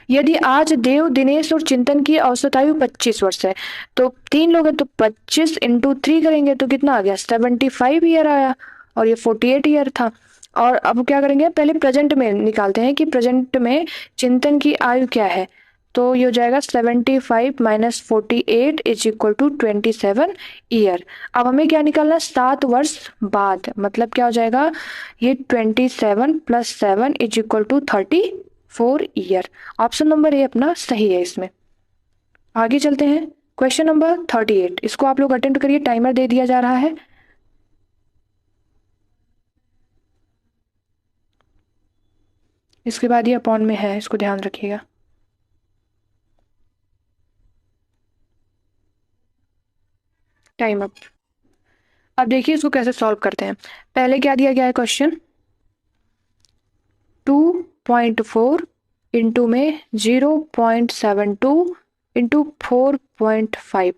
यदि आज देव, दिनेश और चिंतन की औसत आयु 25 वर्ष है, तो 3 लोग हैं, तो 25 × 3 करेंगे तो कितना आ गया, 75 ईयर आया, और ये 48 ईयर था। और अब क्या करेंगे, पहले प्रेजेंट में निकालते हैं कि प्रेजेंट में चिंतन की आयु क्या है। तो ये हो जाएगा 75 - 48 = 27 ईयर। अब हमें क्या निकालना, 7 वर्ष बाद, मतलब क्या हो जाएगा, ये 27 + 7 = 34 ईयर। ऑप्शन नंबर ए अपना सही है इसमें। आगे चलते हैं, क्वेश्चन नंबर 38। इसको आप लोग अटेम्प्ट करिए, टाइमर दे दिया जा रहा है। इसके बाद ये अपॉन में है, इसको ध्यान रखिएगा। Time up. अब देखिए इसको कैसे सॉल्व करते हैं। पहले क्या दिया गया है क्वेश्चन, 2.4 इंटू में 0.72 इंटू 4.5,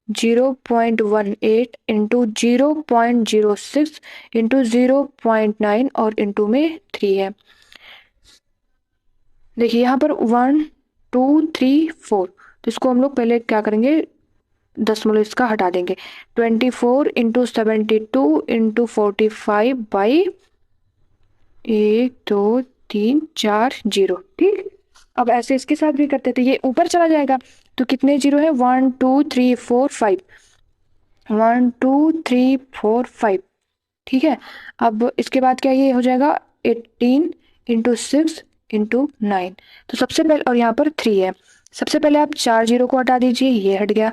0.18 इंटू 0.06 इंटू 0.9 और इंटू में 3 है। देखिए यहाँ पर 1 2 3 4, तो इसको हम लोग पहले क्या करेंगे, दशमलव इसका हटा देंगे। 24 × 72 × 45 बाई 1 2 3 4 0। ठीक, अब ऐसे इसके साथ भी करते, तो ये ऊपर चला जाएगा, तो कितने जीरो है, 1 2 3 4 5, 1 2 3 4 5। ठीक है, अब इसके बाद क्या ये हो जाएगा 18 × 6 × 9। तो सबसे पहले, और यहाँ पर 3 है, सबसे पहले आप 4 जीरो को हटा दीजिए, ये हट गया।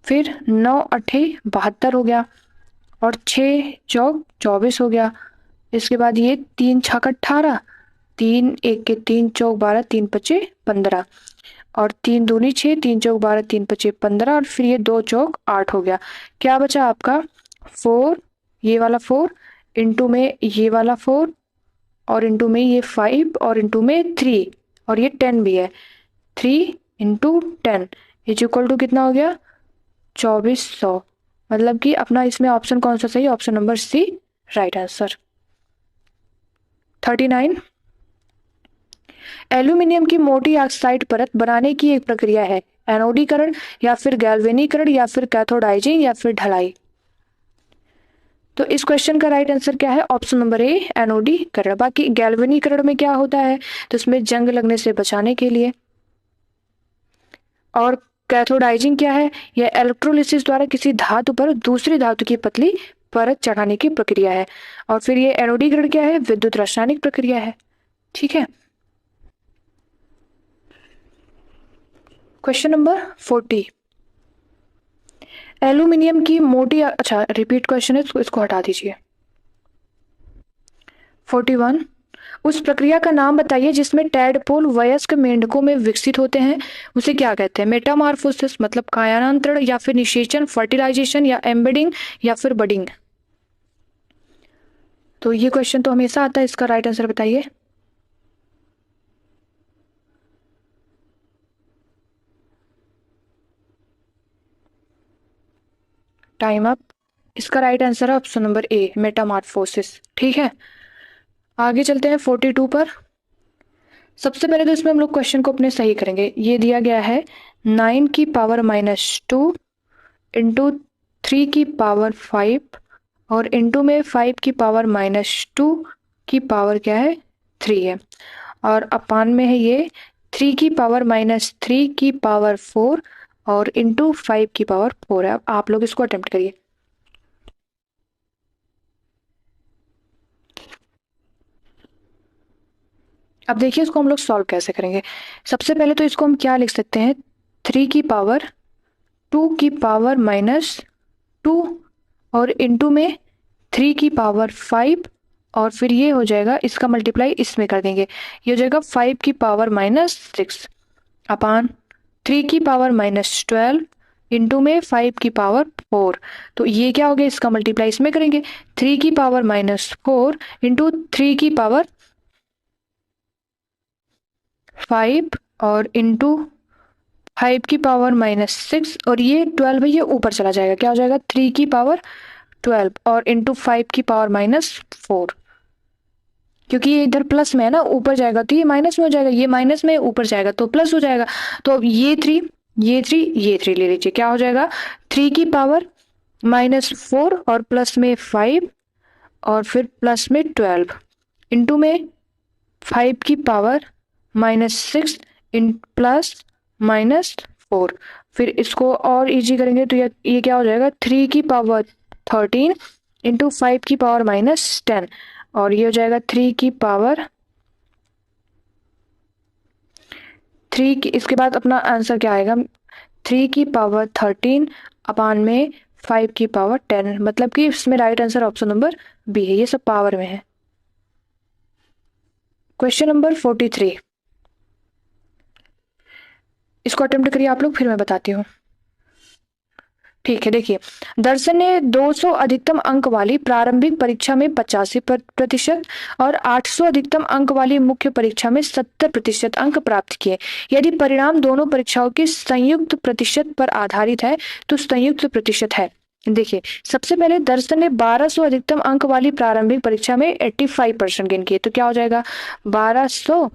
फिर 9 8 72 हो गया, और 6 चौक 24 हो गया। इसके बाद ये 3 छक 18, 3 1 के 3 चौक 12, 3 5 15, और 3 दूनी 6, 3 चौक 12, 3 पचे 15 और फिर ये 2 चौक 8 हो गया। क्या बचा आपका 4, ये वाला 4 इंटू में ये वाला 4 और इंटू में ये 5 और इंटू में 3 और ये 10 भी है। 3 इंटू 10 इज इक्वल टू कितना हो गया 2400। मतलब कि अपना इसमें ऑप्शन कौन सा सही, option number C right answer. 39, aluminium की मोटी ऑक्साइड परत बनाने की एक प्रक्रिया है, एनोडीकरण या फिर गैल्वेनीकरण या फिर कैथोडाइजिंग या फिर ढलाई। तो इस क्वेश्चन का राइट आंसर क्या है, ऑप्शन नंबर ए एनोडीकरण। बाकी गैल्वेनीकरण में क्या होता है, तो इसमें जंग लगने से बचाने के लिए। और कैथोडाइजिंग क्या है, यह इलेक्ट्रोलिसिस द्वारा किसी धातु पर दूसरी धातु की पतली परत चढ़ाने की प्रक्रिया है। और फिर ये एनोडीकरण क्या है, विद्युत रासायनिक प्रक्रिया है। ठीक है। क्वेश्चन नंबर 40, एल्यूमिनियम की मोटी, अच्छा रिपीट क्वेश्चन है, इसको हटा दीजिए। 41, उस प्रक्रिया का नाम बताइए जिसमें टैडपोल वयस्क मेंढकों में विकसित होते हैं, उसे क्या कहते हैं। मेटामॉर्फोसिस मतलब कायानांतरण या फिर निषेचन, फर्टिलाइजेशन या एम्बेडिंग या फिर बडिंग। तो ये क्वेश्चन तो हमेशा आता है, इसका राइट आंसर बताइए। Time up. इसका राइट आंसर है ऑप्शन नंबर ए मेटामॉर्फोसिस। ठीक है, आगे चलते हैं 42 पर। सबसे पहले तो इसमें हम लोग क्वेश्चन को अपने सही करेंगे। ये दिया गया है 9 की पावर -2 इंटू 3 की पावर 5 और इंटू में 5 की पावर -2 की पावर क्या है 3 है, और अपान में है ये 3 की पावर -3 की पावर 4 और इंटू 5 की पावर 4 है। अब आप लोग इसको अटेम्प्ट करिए। अब देखिए इसको हम लोग सॉल्व कैसे करेंगे। सबसे पहले तो इसको हम क्या लिख सकते हैं, 3 की पावर 2 की पावर -2 और इंटू में 3 की पावर 5 और फिर ये हो जाएगा, इसका मल्टीप्लाई इसमें कर देंगे, ये हो जाएगा 5 की पावर -6 अपान 3 की पावर -12 इंटू में 5 की पावर 4। तो ये क्या हो गया, इसका मल्टीप्लाई इसमें करेंगे, 3 की पावर -4 इंटू 3 की पावर 5 और इंटू 5 की पावर -6 और ये 12 है, ये ऊपर चला जाएगा, क्या हो जाएगा 3 की पावर 12 और इंटू 5 की पावर -4। क्योंकि ये इधर प्लस में है ना, ऊपर जाएगा तो ये माइनस में हो जाएगा, ये माइनस में ऊपर जाएगा तो प्लस हो जाएगा। तो अब ये 3 ये 3 ये 3 ले लीजिए, क्या हो जाएगा 3 की पावर -4 और प्लस में 5 और फिर प्लस में 12 इंटू में 5 की पावर -6 इन प्लस -4। फिर इसको और इजी करेंगे तो ये क्या हो जाएगा 3 की पावर 13 इंटू 5 की पावर -10 और ये हो जाएगा 3 की पावर 3 की, इसके बाद अपना आंसर क्या आएगा 3 की पावर 13 अपान में 5 की पावर 10, मतलब कि इसमें right answer option number B है, ये सब पावर में है। क्वेश्चन नंबर 43, इसको अटेम्प्ट करिए आप लोग, फिर मैं बताती हूँ। ठीक है, देखिए दर्शन ने 200 अधिकतम अंक वाली प्रारंभिक परीक्षा में 85% और 800 अधिकतम अंक वाली मुख्य परीक्षा में 70% अंक प्राप्त किए। यदि परिणाम दोनों परीक्षाओं के संयुक्त प्रतिशत पर आधारित है तो संयुक्त प्रतिशत है। देखिए सबसे पहले दर्शन ने 1200 अधिकतम अंक वाली प्रारंभिक परीक्षा में 85% गेन किए, तो क्या हो जाएगा 1200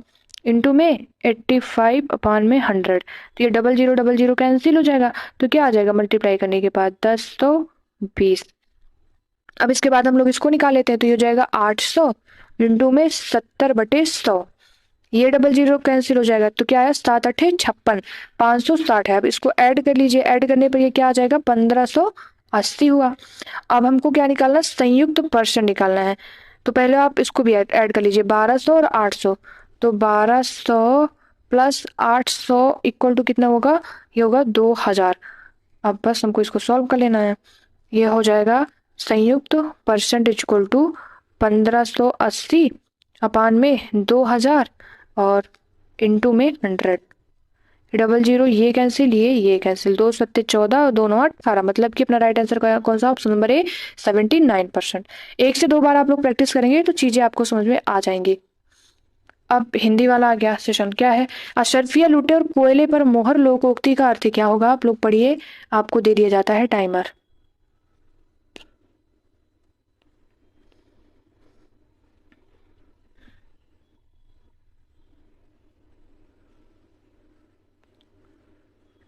इंटू में 85 अपान में 100, तो ये 0000 कैंसिल हो जाएगा, तो क्या आ जाएगा मल्टीप्लाई करने के बाद 10 तो 20। अब इसके बाद हम लोग इसको निकाल लेते हैं, तो ये हो जाएगा 800 इंटू में 70/100, ये 00 कैंसिल हो जाएगा, तो क्या आया 7 8 56 560 है। अब इसको ऐड कर लीजिए, ऐड करने पर ये क्या आ जाएगा 1580 हुआ। अब हमको क्या निकालना, संयुक्त परसेंट निकालना है, तो पहले आप इसको भी ऐड कर लीजिए 1200 और 800, तो 1200 प्लस 800 इक्वल टू कितना होगा, ये होगा 2000। अब बस हमको इसको सॉल्व कर लेना है, ये हो जाएगा संयुक्त परसेंट इक्वल टू 1580 अपान में 2000 और इंटू में 100, 00 ये कैंसिल, ये कैंसिल, 2 सत्ते 14 और 2 9 18, मतलब कि अपना राइट आंसर कौन सा, ऑप्शन नंबर ए 79%। 1 से 2 बार आप लोग प्रैक्टिस करेंगे तो चीजें आपको समझ में आ जाएंगी। अब हिंदी वाला आ गया सेशन, क्या है, अशर्फिया लूटे और कोयले पर मोहर लोकोक्ति का अर्थ क्या होगा, आप लोग पढ़िए, आपको दे दिया जाता है टाइमर।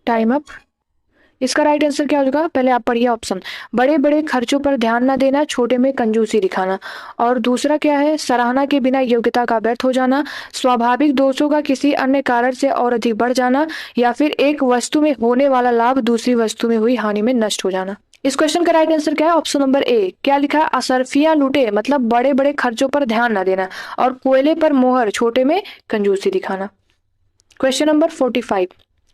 Time up. इसका राइट आंसर क्या होगा, पहले आप पढ़िए ऑप्शन, बड़े बड़े खर्चों पर ध्यान न देना, छोटे में कंजूसी दिखाना, और दूसरा क्या है, सराहना के बिना योग्यता का व्यर्थ हो जाना, स्वाभाविक दोषों का किसी अन्य कारण से और अधिक बढ़ जाना, या फिर एक वस्तु में होने वाला लाभ दूसरी वस्तु में हुई हानि में नष्ट हो जाना। इस क्वेश्चन का राइट आंसर क्या है, ऑप्शन नंबर ए, क्या लिखा है, असरफियां लूटे मतलब बड़े बड़े खर्चों पर ध्यान न देना, और कोयले पर मोहर छोटे में कंजूसी दिखाना। क्वेश्चन नंबर 45,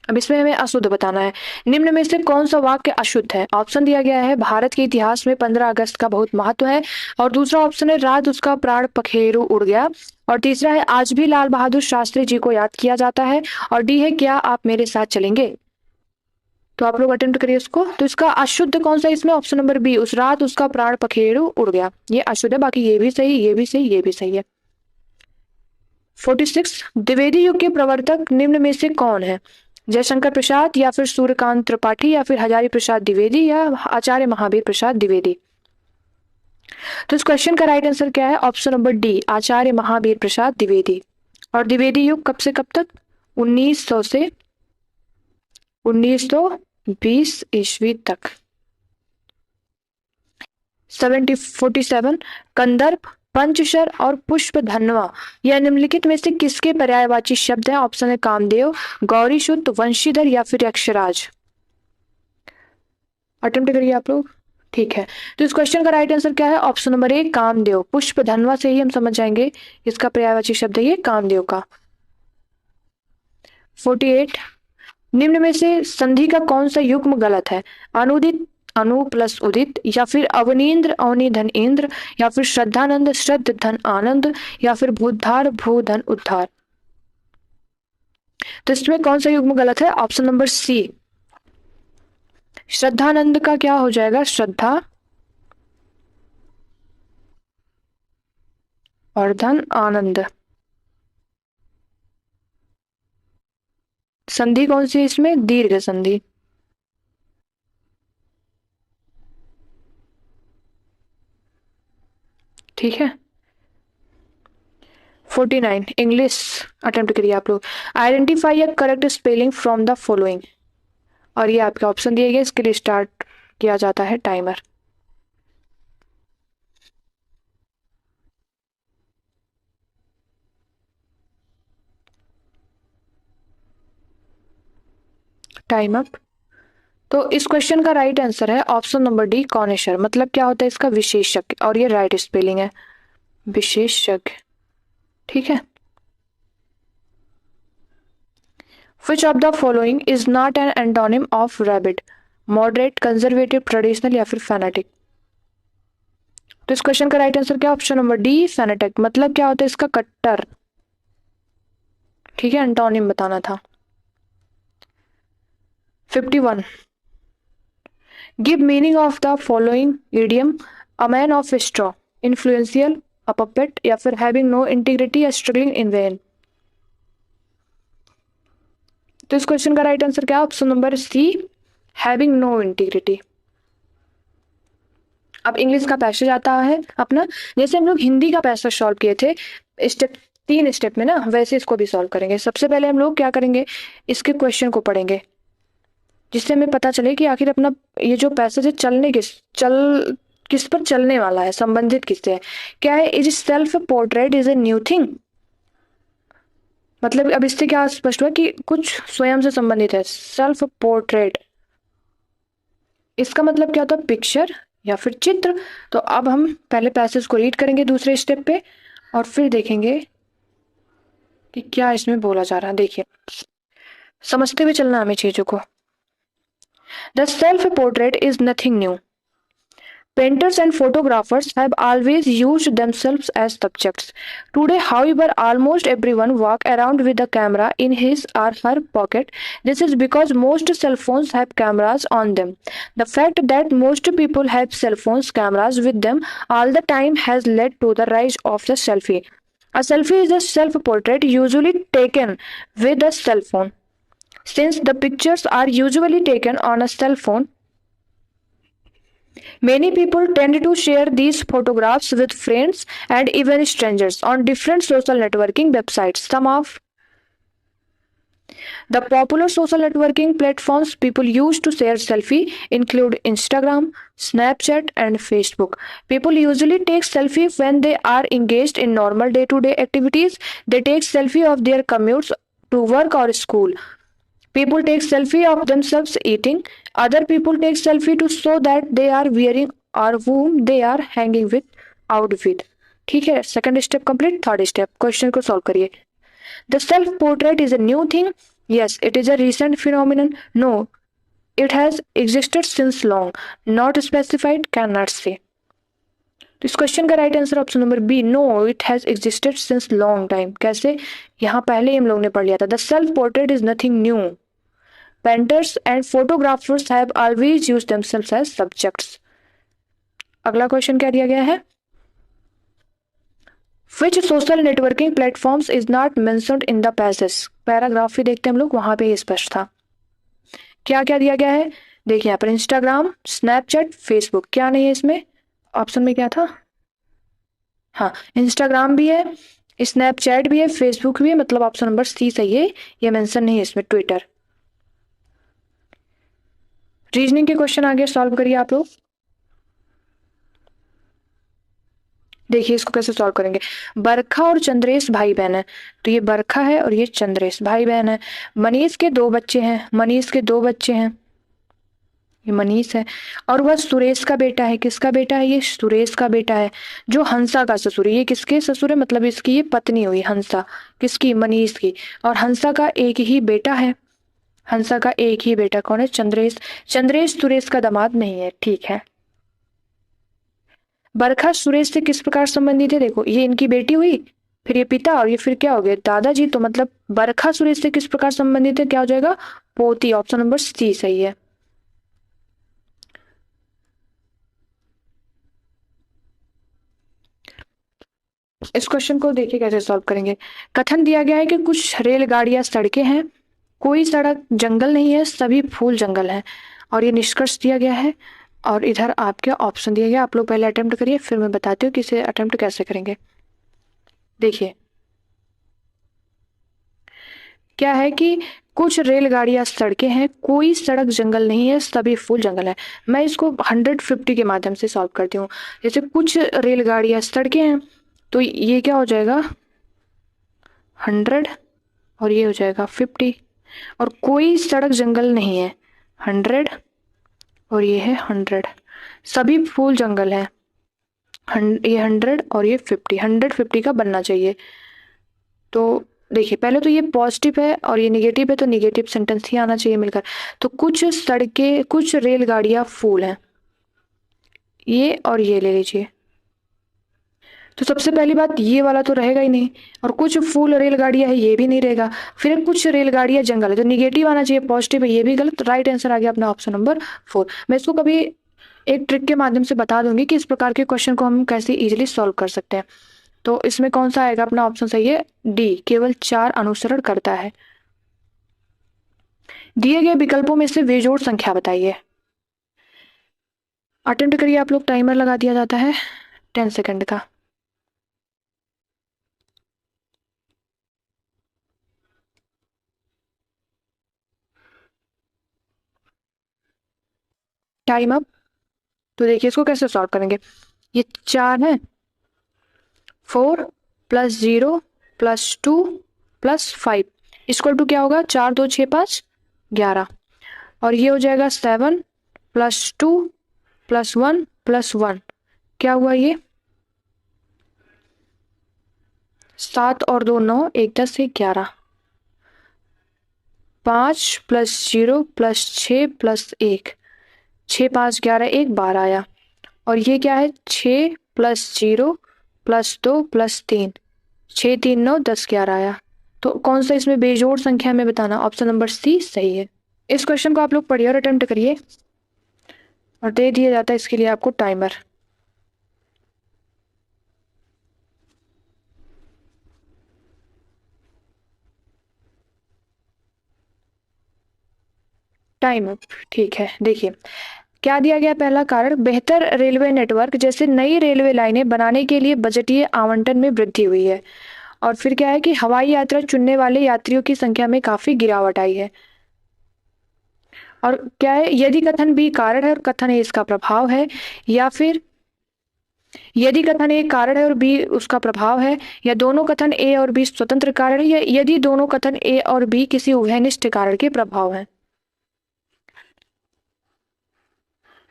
अब इसमें हमें अशुद्ध बताना है। निम्न में से कौन सा वाक्य अशुद्ध है, ऑप्शन दिया गया है, भारत के इतिहास में 15 अगस्त का बहुत महत्व है, और दूसरा ऑप्शन है, रात उसका प्राण पखेरु उड़ गया, और तीसरा है, आज भी लाल बहादुर शास्त्री जी को याद किया जाता है, और डी है, क्या आप मेरे साथ चलेंगे। तो आप लोग अटेम्प्ट करिए इसको। तो इसका अशुद्ध कौन सा इसमें, ऑप्शन नंबर बी, उस रात उसका प्राण पखेरु उड़ गया, ये अशुद्ध है, बाकी ये भी सही, ये भी सही, ये भी सही है। 46, द्विवेदी युग के प्रवर्तक निम्न में से कौन है, जयशंकर प्रसाद, या फिर सूर्यकांत त्रिपाठी, या फिर हजारी प्रसाद द्विवेदी, या आचार्य महावीर प्रसाद द्विवेदी। तो इस क्वेश्चन का राइट आंसर क्या है, ऑप्शन नंबर डी, आचार्य महावीर प्रसाद द्विवेदी। और द्विवेदी युग कब से कब तक, 1900 से 1920 ईस्वी तक। 47, कंदर्प, पंचशर और पुष्पधनवा यह निम्नलिखित में से किसके पर्यायवाची शब्द हैं, ऑप्शन है, कामदेव, गौरी शुद्ध, वंशीधर, या फिर यक्षराज। अटेम्प्ट करिए आप लोग, ठीक है। तो इस क्वेश्चन का राइट आंसर क्या है, ऑप्शन नंबर ए, कामदेव। पुष्पधनवा से ही हम समझ जाएंगे इसका पर्यायवाची शब्द है ये कामदेव का। 48, निम्न में से संधि का कौन सा युग्म गलत है, अनुदित अनु प्लस उदित, या फिर अवनींद्र अवनी धन इंद्र, या फिर श्रद्धानंद श्रद्ध धन आनंद, या फिर भूधार भू धन उद्धार। तो इसमें कौन सा युग्म गलत है, ऑप्शन नंबर सी, श्रद्धानंद का क्या हो जाएगा, श्रद्धा और धन आनंद। संधि कौन सी है इसमें, दीर्घ संधि। ठीक है। 49, इंग्लिश अटेम्प्ट करिए आप लोग, identify a correct spelling from the following, और ये आपके ऑप्शन दिए गए, इसके लिए स्टार्ट किया जाता है टाइमर। Time up. तो इस क्वेश्चन का राइट आंसर है ऑप्शन नंबर डी, कॉनिशर, मतलब क्या होता है इसका, विशेषज्ञ, और ये राइट स्पेलिंग है, विशेषज्ञ। ठीक है। Which of the following is not an antonym of rabid, moderate, conservative, traditional, या फिर fanatic। तो इस क्वेश्चन का राइट आंसर क्या, ऑप्शन नंबर डी, फैनेटिक, मतलब क्या होता है इसका, कट्टर। ठीक है, एंटोनिम बताना था। 51, give meaning of the following idiom, a man of straw, influential, a puppet, या फिर हैविंग नो इंटीग्रिटी, या स्ट्रगलिंग इन वेन। तो इस क्वेश्चन का राइट आंसर क्या है, option number C, having no integrity. अब इंग्लिश का पैसेज आता है अपना, जैसे हम लोग हिंदी का पैसेज सॉल्व किए थे स्टेप 3 स्टेप में ना, वैसे इसको भी सॉल्व करेंगे। सबसे पहले हम लोग क्या करेंगे, इसके क्वेश्चन को पढ़ेंगे, जिससे हमें पता चले कि आखिर अपना ये जो पैसेज है किस पर चलने वाला है, संबंधित किससे है। क्या है, is self portrait is a new thing, मतलब अब इससे क्या स्पष्ट हुआ कि कुछ स्वयं से संबंधित है। सेल्फ पोर्ट्रेट, इसका मतलब क्या होता है, पिक्चर या फिर चित्र। तो अब हम पहले पैसेज को रीड करेंगे दूसरे स्टेप पे, और फिर देखेंगे कि क्या इसमें बोला जा रहा है। देखिए, समझते हुए चलना हमें चीजों को। The self portrait is nothing new, Painters and photographers have always used themselves as subjects. Today, however, almost everyone walks around with a camera in his or her pocket. This is because most cell phones have cameras on them. The fact that most people have cell phones cameras with them all the time has led to the rise of the selfie. A selfie is a self-portrait usually taken with a cell phone. Since the pictures are usually taken on a cell phone, many people tend to share these photographs with friends and even strangers on different social networking websites. Some of the popular social networking platforms people use to share selfie include Instagram, Snapchat, and Facebook. People usually take selfie when they are engaged in normal day-to-day activities. They take selfie of their commutes to work or school. People take selfie of themselves eating. Other people take selfie to show that they are wearing or whom they are hanging with out with. ठीक है, second step complete. Third step, question को solve करिए. The self portrait is a new thing. Yes, it is a recent phenomenon. No, it has existed since long. Not specified, cannot say. तो इस question का right answer option number B, no it has existed since long time. कैसे? यहाँ पहले ही हम लोग ने पढ़ लिया था. The self portrait is nothing new. Painters and photographers have always used themselves as subjects. अगला क्वेश्चन क्या दिया गया है? Which social networking platforms is not mentioned in the passage? Paragraph भी देखते हैं हम लोग, वहां पे ये स्पष्ट था. क्या क्या दिया गया है? देखिए यहाँ पर इंस्टाग्राम, स्नैपचैट, फेसबुक. क्या नहीं है इसमें? ऑप्शन में क्या था? हाँ, इंस्टाग्राम भी है, स्नैपचैट भी है, फेसबुक भी है, मतलब ऑप्शन नंबर सी सही है. ये मेंशन नहीं है इसमें. ट्विटर. रीजनिंग के क्वेश्चन आगे सॉल्व करिए आप लोग. देखिए इसको कैसे सॉल्व करेंगे. बरखा और चंद्रेश भाई बहन है, तो ये बरखा है और ये चंद्रेश भाई बहन है. मनीष के दो बच्चे हैं, मनीष के दो बच्चे हैं, ये मनीष है, और वह सुरेश का बेटा है. किसका बेटा है? ये सुरेश का बेटा है, जो हंसा का ससुर है. ये किसके ससुर है? मतलब इसकी ये पत्नी हुई हंसा. किसकी? मनीष की. और हंसा का एक ही बेटा है. हंसा का एक ही बेटा कौन है? चंद्रेश. चंद्रेश सुरेश का दामाद नहीं है. ठीक है. बरखा सुरेश से किस प्रकार संबंधित है? देखो ये इनकी बेटी हुई, फिर ये पिता, और ये फिर क्या हो गया? दादाजी. तो मतलब बरखा सुरेश से किस प्रकार संबंधित है? क्या हो जाएगा? पोती. ऑप्शन नंबर सी सही है. इस क्वेश्चन को देखिए कैसे सॉल्व करेंगे. कथन दिया गया है कि कुछ रेलगाड़ियां सड़कें हैं, कोई सड़क जंगल नहीं है, सभी फूल जंगल हैं. और ये निष्कर्ष दिया गया है, और इधर आपके ऑप्शन दिया गया. आप लोग पहले अटेम्प्ट करिए, फिर मैं बताती हूँ कि इसे अटेम्प्ट कैसे करेंगे. देखिए क्या है कि कुछ रेलगाड़ियां सड़कें हैं, कोई सड़क जंगल नहीं है, सभी फूल जंगल है. मैं इसको 150 के माध्यम से सॉल्व करती हूँ. जैसे कुछ रेलगाड़ियां सड़कें हैं, तो ये क्या हो जाएगा? 100, और ये हो जाएगा 50. और कोई सड़क जंगल नहीं है, 100, और ये है 100. सभी फूल जंगल है, ये 100 और ये 50. 150 का बनना चाहिए. तो देखिए पहले तो ये पॉजिटिव है और ये निगेटिव है, तो निगेटिव सेंटेंस ही आना चाहिए मिलकर. तो कुछ सड़कें, कुछ रेलगाड़ियां फूल हैं, ये और ये ले लीजिए. तो सबसे पहली बात, ये वाला तो रहेगा ही नहीं, और कुछ फूल रेलगाड़ियां है, ये भी नहीं रहेगा. फिर कुछ रेलगाड़ियां जंगल है, तो निगेटिव आना चाहिए, पॉजिटिव है, ये भी गलत. राइट आंसर आ गया अपना ऑप्शन नंबर 4. मैं इसको कभी एक ट्रिक के माध्यम से बता दूंगी कि इस प्रकार के क्वेश्चन को हम कैसे इजीली सॉल्व कर सकते हैं. तो इसमें कौन सा आएगा? अपना ऑप्शन सही है डी, केवल 4 अनुसरण करता है. दिए गए विकल्पों में से बेजोड़ संख्या बताइए. अटेम्प्ट करिए आप लोग. टाइमर लगा दिया जाता है 10 सेकंड का. Time up. तो देखिए इसको कैसे सॉल्व करेंगे. ये 4 है, 4 + 0 + 2 + 5 इक्वल टू क्या होगा? 4 2 6 5 11. और ये हो जाएगा 7 + 2 + 1 + 1. क्या हुआ? ये 7 और 2 9, 1 10 1 11. 5 + 0 + 6 + 1, 6 5 11 1 12 आया. और ये क्या है, 6 + 0 + 2 + 3, 6 3 9 10 11 आया। तो कौन सा इसमें बेजोड़ संख्या में बताना, ऑप्शन नंबर सी सही है। इस क्वेश्चन को आप लोग पढ़िए और अटेम्प्ट करिए, और दे दिया जाता है इसके लिए आपको टाइमर। टाइम, ठीक है। देखिए क्या दिया गया, पहला कारण बेहतर रेलवे नेटवर्क जैसे नई रेलवे लाइनें बनाने के लिए बजटीय आवंटन में वृद्धि हुई है। और फिर क्या है कि हवाई यात्रा चुनने वाले यात्रियों की संख्या में काफी गिरावट आई है। और क्या है, यदि कथन बी कारण है और कथन ए इसका प्रभाव है, या फिर यदि कथन ए कारण है और बी उसका प्रभाव है, या दोनों कथन ए और बी स्वतंत्र कारण है, या यदि दोनों कथन ए और बी किसी उभयनिष्ठ कारण के प्रभाव है।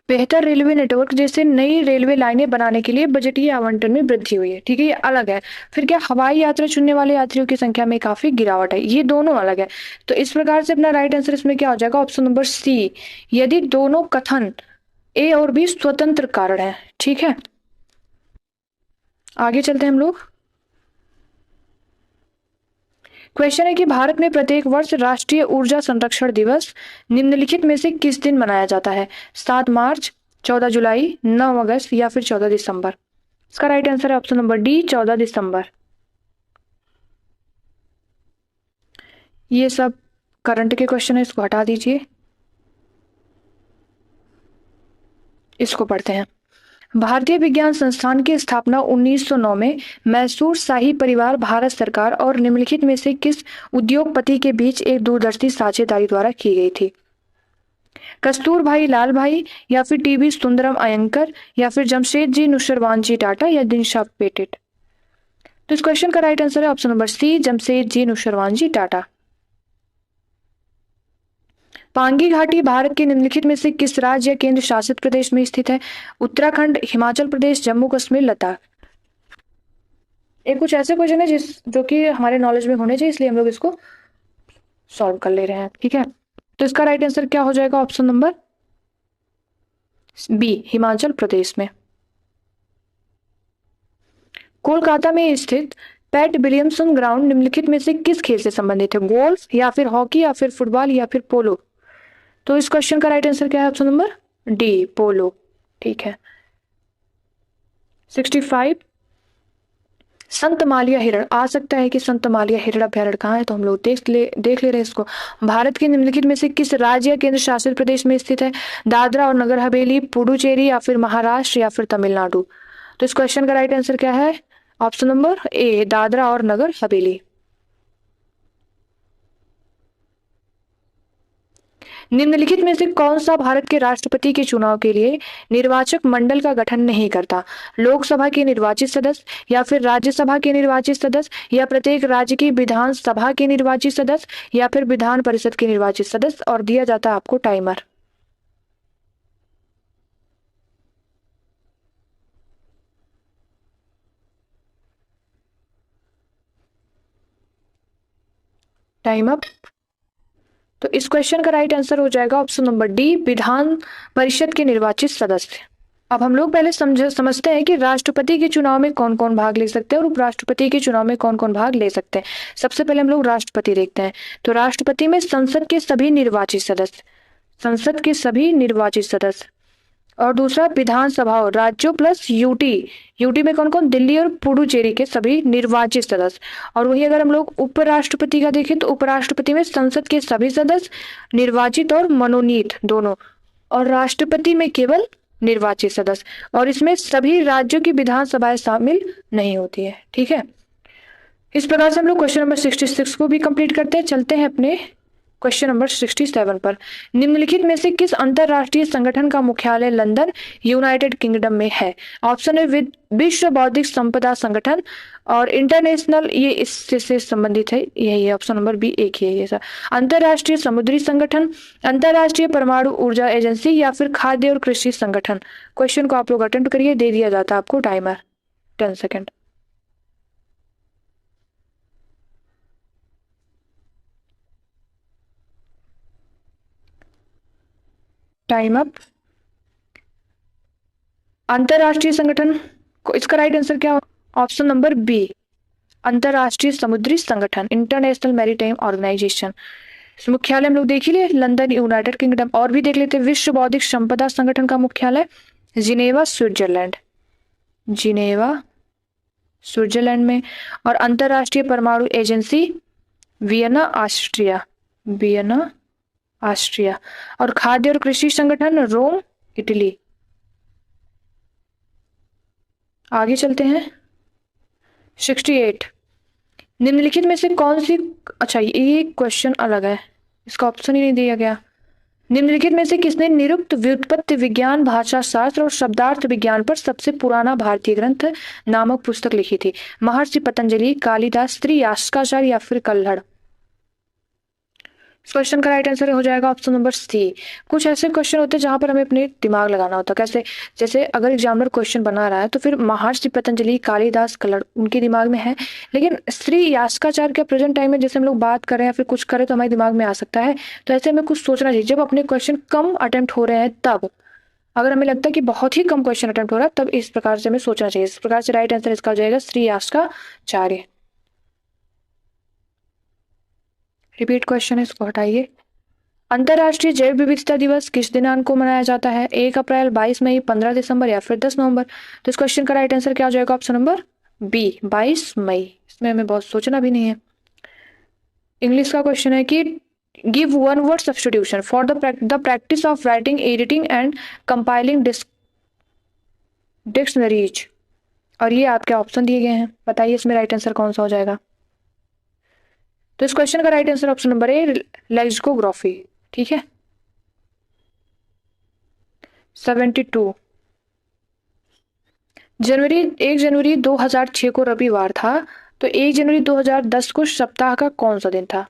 बेहतर रेलवे नेटवर्क जैसे नई रेलवे लाइनें बनाने के लिए बजटीय आवंटन में वृद्धि हुई है, ठीक है, ये अलग है। फिर क्या, हवाई यात्रा चुनने वाले यात्रियों की संख्या में काफी गिरावट है, ये दोनों अलग है। तो इस प्रकार से अपना राइट आंसर इसमें क्या हो जाएगा, ऑप्शन नंबर सी, यदि दोनों कथन ए और बी स्वतंत्र कारण है। ठीक है, आगे चलते हैं हम लोग। क्वेश्चन है कि भारत में प्रत्येक वर्ष राष्ट्रीय ऊर्जा संरक्षण दिवस निम्नलिखित में से किस दिन मनाया जाता है, 7 मार्च, 14 जुलाई, 9 अगस्त या फिर 14 दिसंबर। इसका राइट आंसर है ऑप्शन नंबर डी, 14 दिसंबर। ये सब करंट के क्वेश्चन है, इसको हटा दीजिए, इसको पढ़ते हैं। भारतीय विज्ञान संस्थान की स्थापना 1909 में मैसूर शाही परिवार, भारत सरकार और निम्नलिखित में से किस उद्योगपति के बीच एक दूरदर्शी साझेदारी द्वारा की गई थी, कस्तूर भाई लाल भाई, या फिर टीवी सुंदरम अयंकर, या फिर जमशेदजी नुसरवानजी टाटा, या दिनशा पेटेट। तो इस क्वेश्चन का राइट आंसर है option number C, Jamshedji Nusserwanji Tata. Pangi घाटी भारत के निम्नलिखित में से किस राज्य या केंद्र शासित प्रदेश में स्थित है, उत्तराखंड, हिमाचल प्रदेश, जम्मू कश्मीर, लद्दाख। ये कुछ ऐसे क्वेश्चन है जिस जो कि हमारे नॉलेज में होने चाहिए, इसलिए हम लोग इसको सॉल्व कर ले रहे हैं। ठीक है, तो इसका राइट आंसर क्या हो जाएगा, option number B, Himachal Pradesh में। कोलकाता में स्थित पैट विलियमसन ग्राउंड निम्नलिखित में से किस खेल से संबंधित है, गोल्फ, या फिर हॉकी, या फिर फुटबॉल, या फिर पोलो। तो इस क्वेश्चन का राइट आंसर क्या है, ऑप्शन नंबर डी, पोलो। ठीक है, 65, संत मालिया हिरण, आ सकता है कि संत मालिया हिरण अभ्यारण्य कहाँ है, तो हम लोग देख ले रहे हैं इसको। भारत के निम्नलिखित में से किस राज्य या केंद्र शासित प्रदेश में स्थित है, दादरा और नगर हवेली, पुडुचेरी, या फिर महाराष्ट्र, या फिर तमिलनाडु। तो इस क्वेश्चन का राइट आंसर क्या है, ऑप्शन नंबर ए, दादरा और नगर हवेली। निम्नलिखित में से कौन सा भारत के राष्ट्रपति के चुनाव के लिए निर्वाचक मंडल का गठन नहीं करता, लोकसभा के निर्वाचित सदस्य, या फिर राज्यसभा के निर्वाचित सदस्य, या प्रत्येक राज्य की विधानसभा के निर्वाचित सदस्य, या फिर विधान परिषद के निर्वाचित सदस्य। और दिया जाता है आपको टाइमर। Time up. तो इस क्वेश्चन का राइट आंसर हो जाएगा option number D, Vidhan Parishad के निर्वाचित सदस्य। अब हम लोग पहले समझते हैं कि राष्ट्रपति के चुनाव में कौन कौन भाग ले सकते हैं और उपराष्ट्रपति के चुनाव में कौन कौन भाग ले सकते हैं। सबसे पहले हम लोग राष्ट्रपति देखते हैं। तो राष्ट्रपति में संसद के सभी निर्वाचित सदस्य, संसद के सभी निर्वाचित सदस्य। और दूसरा विधानसभा और राज्यों प्लस यूटी, यूटी में कौन कौन, दिल्ली और पुडुचेरी के सभी निर्वाचित सदस्य। और वही अगर हम लोग उपराष्ट्रपति का देखें तो उपराष्ट्रपति में संसद के सभी सदस्य, निर्वाचित और मनोनीत दोनों, और राष्ट्रपति में केवल निर्वाचित सदस्य। और इसमें सभी राज्यों की विधानसभाएं शामिल नहीं होती है। ठीक है, इस प्रकार से हम लोग क्वेश्चन नंबर 66 को भी कंप्लीट करते हैं। चलते हैं अपने क्वेश्चन नंबर 67 पर। निम्नलिखित में से किस अंतरराष्ट्रीय संगठन का मुख्यालय लंदन, यूनाइटेड किंगडम में है। ऑप्शन है विश्व बौद्धिक संपदा संगठन और इंटरनेशनल, ये इससे संबंधित है, यही है ऑप्शन नंबर बी, एक ही है ये सर। अंतरराष्ट्रीय समुद्री संगठन, अंतरराष्ट्रीय परमाणु ऊर्जा एजेंसी, या फिर खाद्य और कृषि संगठन। क्वेश्चन को आप लोग अटेम्प्ट करिए, दे दिया जाता है आपको टाइमर 10 सेकेंड। Time up. अंतरराष्ट्रीय संगठन को, इसका राइट आंसर क्या? ऑप्शन नंबर बी, अंतरराष्ट्रीय समुद्री संगठन, इंटरनेशनल मैरीटाइम ऑर्गेनाइजेशन। मुख्यालय हम लोग देख ही ले, लंदन, यूनाइटेड किंगडम। और भी देख लेते, विश्व बौद्धिक संपदा संगठन का मुख्यालय जिनेवा, स्विट्जरलैंड, जिनेवा स्विट्जरलैंड में। और अंतरराष्ट्रीय परमाणु agency Vienna, Austria, Vienna, Austria. और खाद्य और कृषि संगठन रोम, इटली। आगे चलते हैं। 68, निम्नलिखित में से कौन सी, अच्छा ये क्वेश्चन अलग है, इसका ऑप्शन ही नहीं दिया गया। निम्नलिखित में से किसने निरुक्त व्युत्पत्ति विज्ञान, भाषा शास्त्र और शब्दार्थ विज्ञान पर सबसे पुराना भारतीय ग्रंथ नामक पुस्तक लिखी थी? महर्षि पतंजलि, कालिदास, श्री यास्काचार्य या फिर कल्हड़? इस क्वेश्चन का राइट आंसर हो जाएगा ऑप्शन नंबर सी। कुछ ऐसे क्वेश्चन होते हैं जहां पर हमें अपने दिमाग लगाना होता है। कैसे? जैसे अगर एग्जामिनर क्वेश्चन बना रहा है तो फिर महर्षि पतंजलि, कालिदास, कल्हड़ उनके दिमाग में है, लेकिन श्री यास्काचार्य के प्रेजेंट टाइम में जैसे हम लोग बात कर रहे हैं या फिर कुछ करें तो हमारे दिमाग में आ सकता है। तो ऐसे हमें कुछ सोचना चाहिए। जब अपने क्वेश्चन कम अटेम्प्ट हो रहे हैं तब, अगर हमें लगता है कि बहुत ही कम क्वेश्चन अटेम्प्ट हो रहा है तब इस प्रकार से हमें सोचना चाहिए। इस प्रकार से राइट आंसर इसका हो जाएगा श्री यास्काचार्य। रिपीट क्वेश्चन है, इसको हटाइए। अंतरराष्ट्रीय जैव विविधता दिवस किस दिनांक को मनाया जाता है? 1 अप्रैल, 22 मई, 15 दिसंबर या फिर 10 नवंबर? तो इस क्वेश्चन का राइट आंसर क्या हो जाएगा? ऑप्शन नंबर बी, 22 मई। इसमें हमें बहुत सोचना भी नहीं है। इंग्लिश का क्वेश्चन है कि give one word substitution for the practice of writing, editing and compiling dictionaries. और ये आपके ऑप्शन दिए गए हैं, बताइए इसमें राइट आंसर कौन सा हो जाएगा? तो इस क्वेश्चन का right answer option number A, lexicography. ठीक है। 72, जनवरी 1 जनवरी 2006 को रविवार था, तो 1 जनवरी 2010 को सप्ताह का कौन सा दिन था?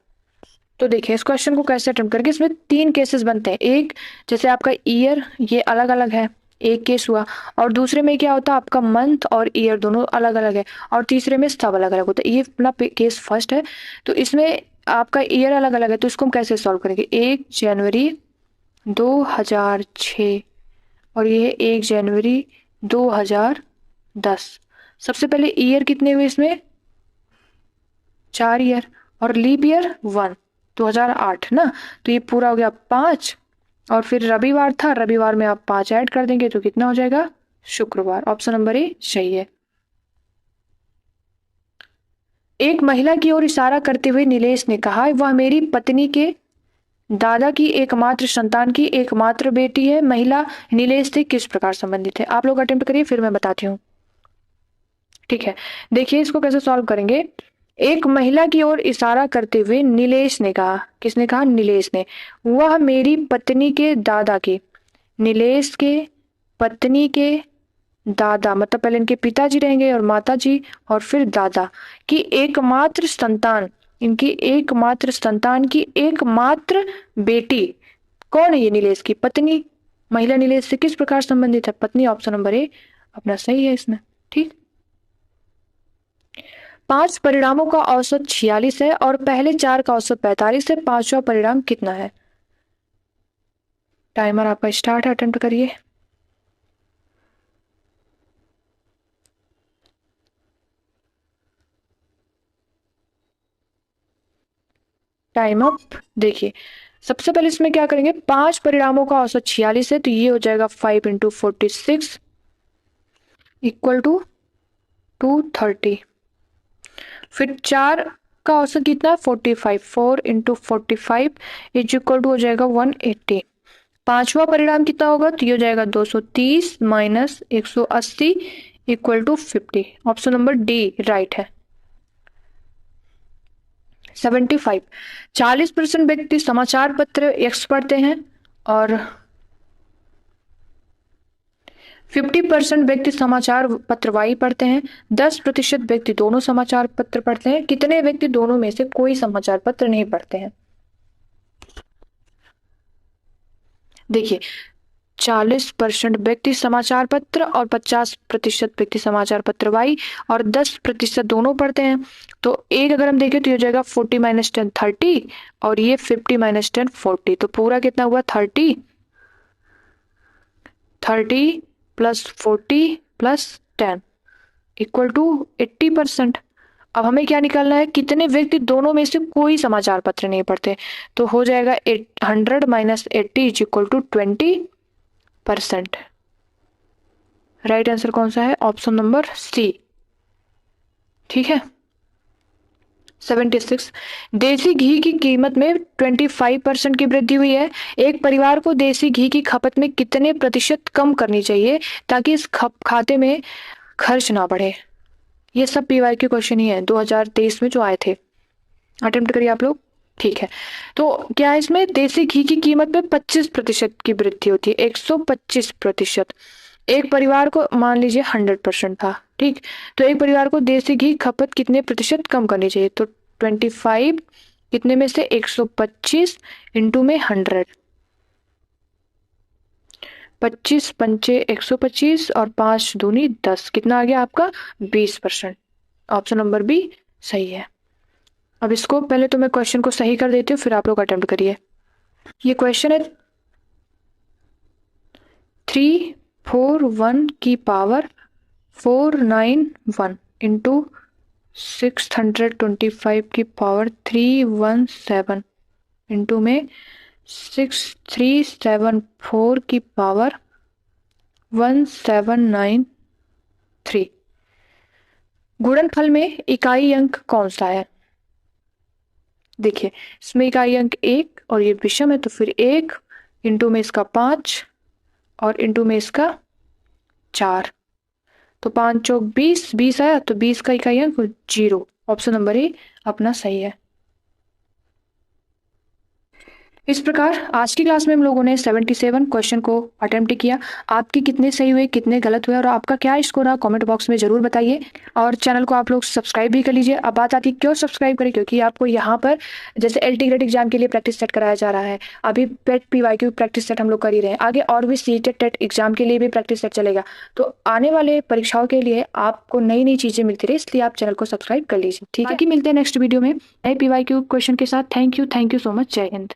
तो देखिए इस क्वेश्चन को कैसे अटेम्प्ट करके, इसमें 3 केसेस बनते हैं। एक, जैसे आपका ईयर ये अलग अलग है, एक केस हुआ। और दूसरे में क्या होता है, आपका मंथ और ईयर दोनों अलग अलग है। और तीसरे में सब अलग अलग होता है। ये अपना केस फर्स्ट है, तो इसमें आपका ईयर अलग अलग है, तो इसको हम कैसे सॉल्व करेंगे? 1 जनवरी 2006 और ये 1 जनवरी 2010। सबसे पहले ईयर कितने हुए इसमें? 4 ईयर। और लीप ईयर 1, 2008 ना, तो ये पूरा हो गया 5। और फिर रविवार था, रविवार में आप 5 ऐड कर देंगे तो कितना हो जाएगा? शुक्रवार। ऑप्शन नंबर ए सही है। एक महिला की ओर इशारा करते हुए नीलेश ने कहा, वह मेरी पत्नी के दादा की एकमात्र संतान की एकमात्र बेटी है। महिला नीलेश से किस प्रकार संबंधित है? आप लोग अटेम्प्ट करिए, फिर मैं बताती हूँ। ठीक है, देखिए इसको कैसे सॉल्व करेंगे। एक महिला की ओर इशारा करते हुए नीलेश ने कहा, किसने कहा? नीलेश ने, वह मेरी पत्नी के दादा की, नीलेश के पत्नी के दादा मतलब पहले इनके पिताजी रहेंगे और माताजी और फिर दादा की एकमात्र संतान, इनकी एकमात्र संतान की एकमात्र बेटी। कौन है ये? नीलेश की पत्नी। महिला नीलेश से किस प्रकार संबंधित है? पत्नी। ऑप्शन नंबर ए अपना सही है इसमें। ठीक। 5 परिणामों का औसत 46 है और पहले 4 का औसत 45 है। 5वां परिणाम कितना है? टाइमर आपका स्टार्ट है, अटेम्प्ट करिए। Time up. देखिए सबसे पहले इसमें क्या करेंगे, 5 परिणामों का औसत 46 है, तो ये हो जाएगा 5 × 46 इक्वल टू 230। फिर 4 का औसत कितना? 45। 4 × 45 इज इक्वल टू हो जाएगा 180। 5वां परिणाम कितना होगा? तो ये हो जाएगा 230 minus 180 equal to 50। Option number D right है। 75, 40% व्यक्ति समाचार पत्र एक्स पढ़ते हैं और 50% व्यक्ति समाचार पत्र वाई पढ़ते हैं। 10% व्यक्ति दोनों समाचार पत्र पढ़ते हैं। कितने व्यक्ति दोनों में से कोई समाचार पत्र नहीं पढ़ते हैं? देखिए 40% व्यक्ति समाचार पत्र और 50% व्यक्ति समाचार पत्र वाई और 10% दोनों पढ़ते हैं। तो एक अगर हम देखें तो ये हो जाएगा 40 - 10 30 और ये 50 - 10 40। तो पूरा कितना हुआ? 30 30 प्लस 40 प्लस 10 इक्वल टू 80%। अब हमें क्या निकालना है, कितने व्यक्ति दोनों में से कोई समाचार पत्र नहीं पढ़ते। तो हो जाएगा 100 minus 80 is equal to 20%। Right answer कौन सा है, ऑप्शन नंबर सी। ठीक है। 76, देसी घी की कीमत में 25% की वृद्धि हुई है। एक परिवार को देसी घी की खपत में कितने प्रतिशत कम करनी चाहिए ताकि इस खाते में खर्च ना बढ़े। ये सब पीवाई के क्वेश्चन ही है 2023 में जो आए थे। अटेम्प्ट करिए आप लोग। ठीक है, तो क्या है इसमें, देसी घी की कीमत में 25% की वृद्धि होती है, 125%। एक परिवार को मान लीजिए 100% था, ठीक, तो एक परिवार को देसी घी खपत कितने प्रतिशत कम करनी चाहिए, तो 25 कितने में से 125 इंटू में 100, 25 पंचे 125 और 5 दूनी 10, कितना आ गया आपका 20%। ऑप्शन नंबर बी सही है। अब इसको पहले तो मैं क्वेश्चन को सही कर देती हूँ, फिर आप लोग अटेम्प्ट करिए। ये क्वेश्चन है 341 की पावर 491 इंटू 625 की पावर 317 इंटू में 6374 की पावर 1793। गुणनफल में इकाई अंक कौन सा है। देखिए इसमें इकाई अंक 1 और ये विषम है, तो फिर 1 इंटू में इसका 5 और इंटू में इसका 4, तो 5 चौक 20, 20 आया, तो 20 का इकाई अंक 0। ऑप्शन नंबर ए अपना सही है। इस प्रकार आज की क्लास में हम लोगों ने 77 क्वेश्चन को अटेम्प्ट किया। आपके कितने सही हुए, कितने गलत हुए और आपका क्या स्कोर रहा, कमेंट बॉक्स में जरूर बताइए। और चैनल को आप लोग सब्सक्राइब भी कर लीजिए। अब बात आती है क्यों सब्सक्राइब करें, क्योंकि आपको यहाँ पर जैसे LT ग्रेड एग्जाम के लिए प्रैक्टिस सेट कराया जा रहा है, अभी पेट PYQ प्रैक्टिस सेट हम लोग कर ही रहे हैं, आगे और भी CTET टेट एग्जाम के लिए भी प्रैक्टिस सेट चलेगा। तो आने वाले परीक्षाओं के लिए आपको नई नई चीजें मिलती रहे, इसलिए आप चैनल को सब्सक्राइब कर लीजिए। ठीक है, कि मिलते हैं नेक्स्ट वीडियो में नए PYQ क्वेश्चन के साथ। Thank you so much. जय हिंद।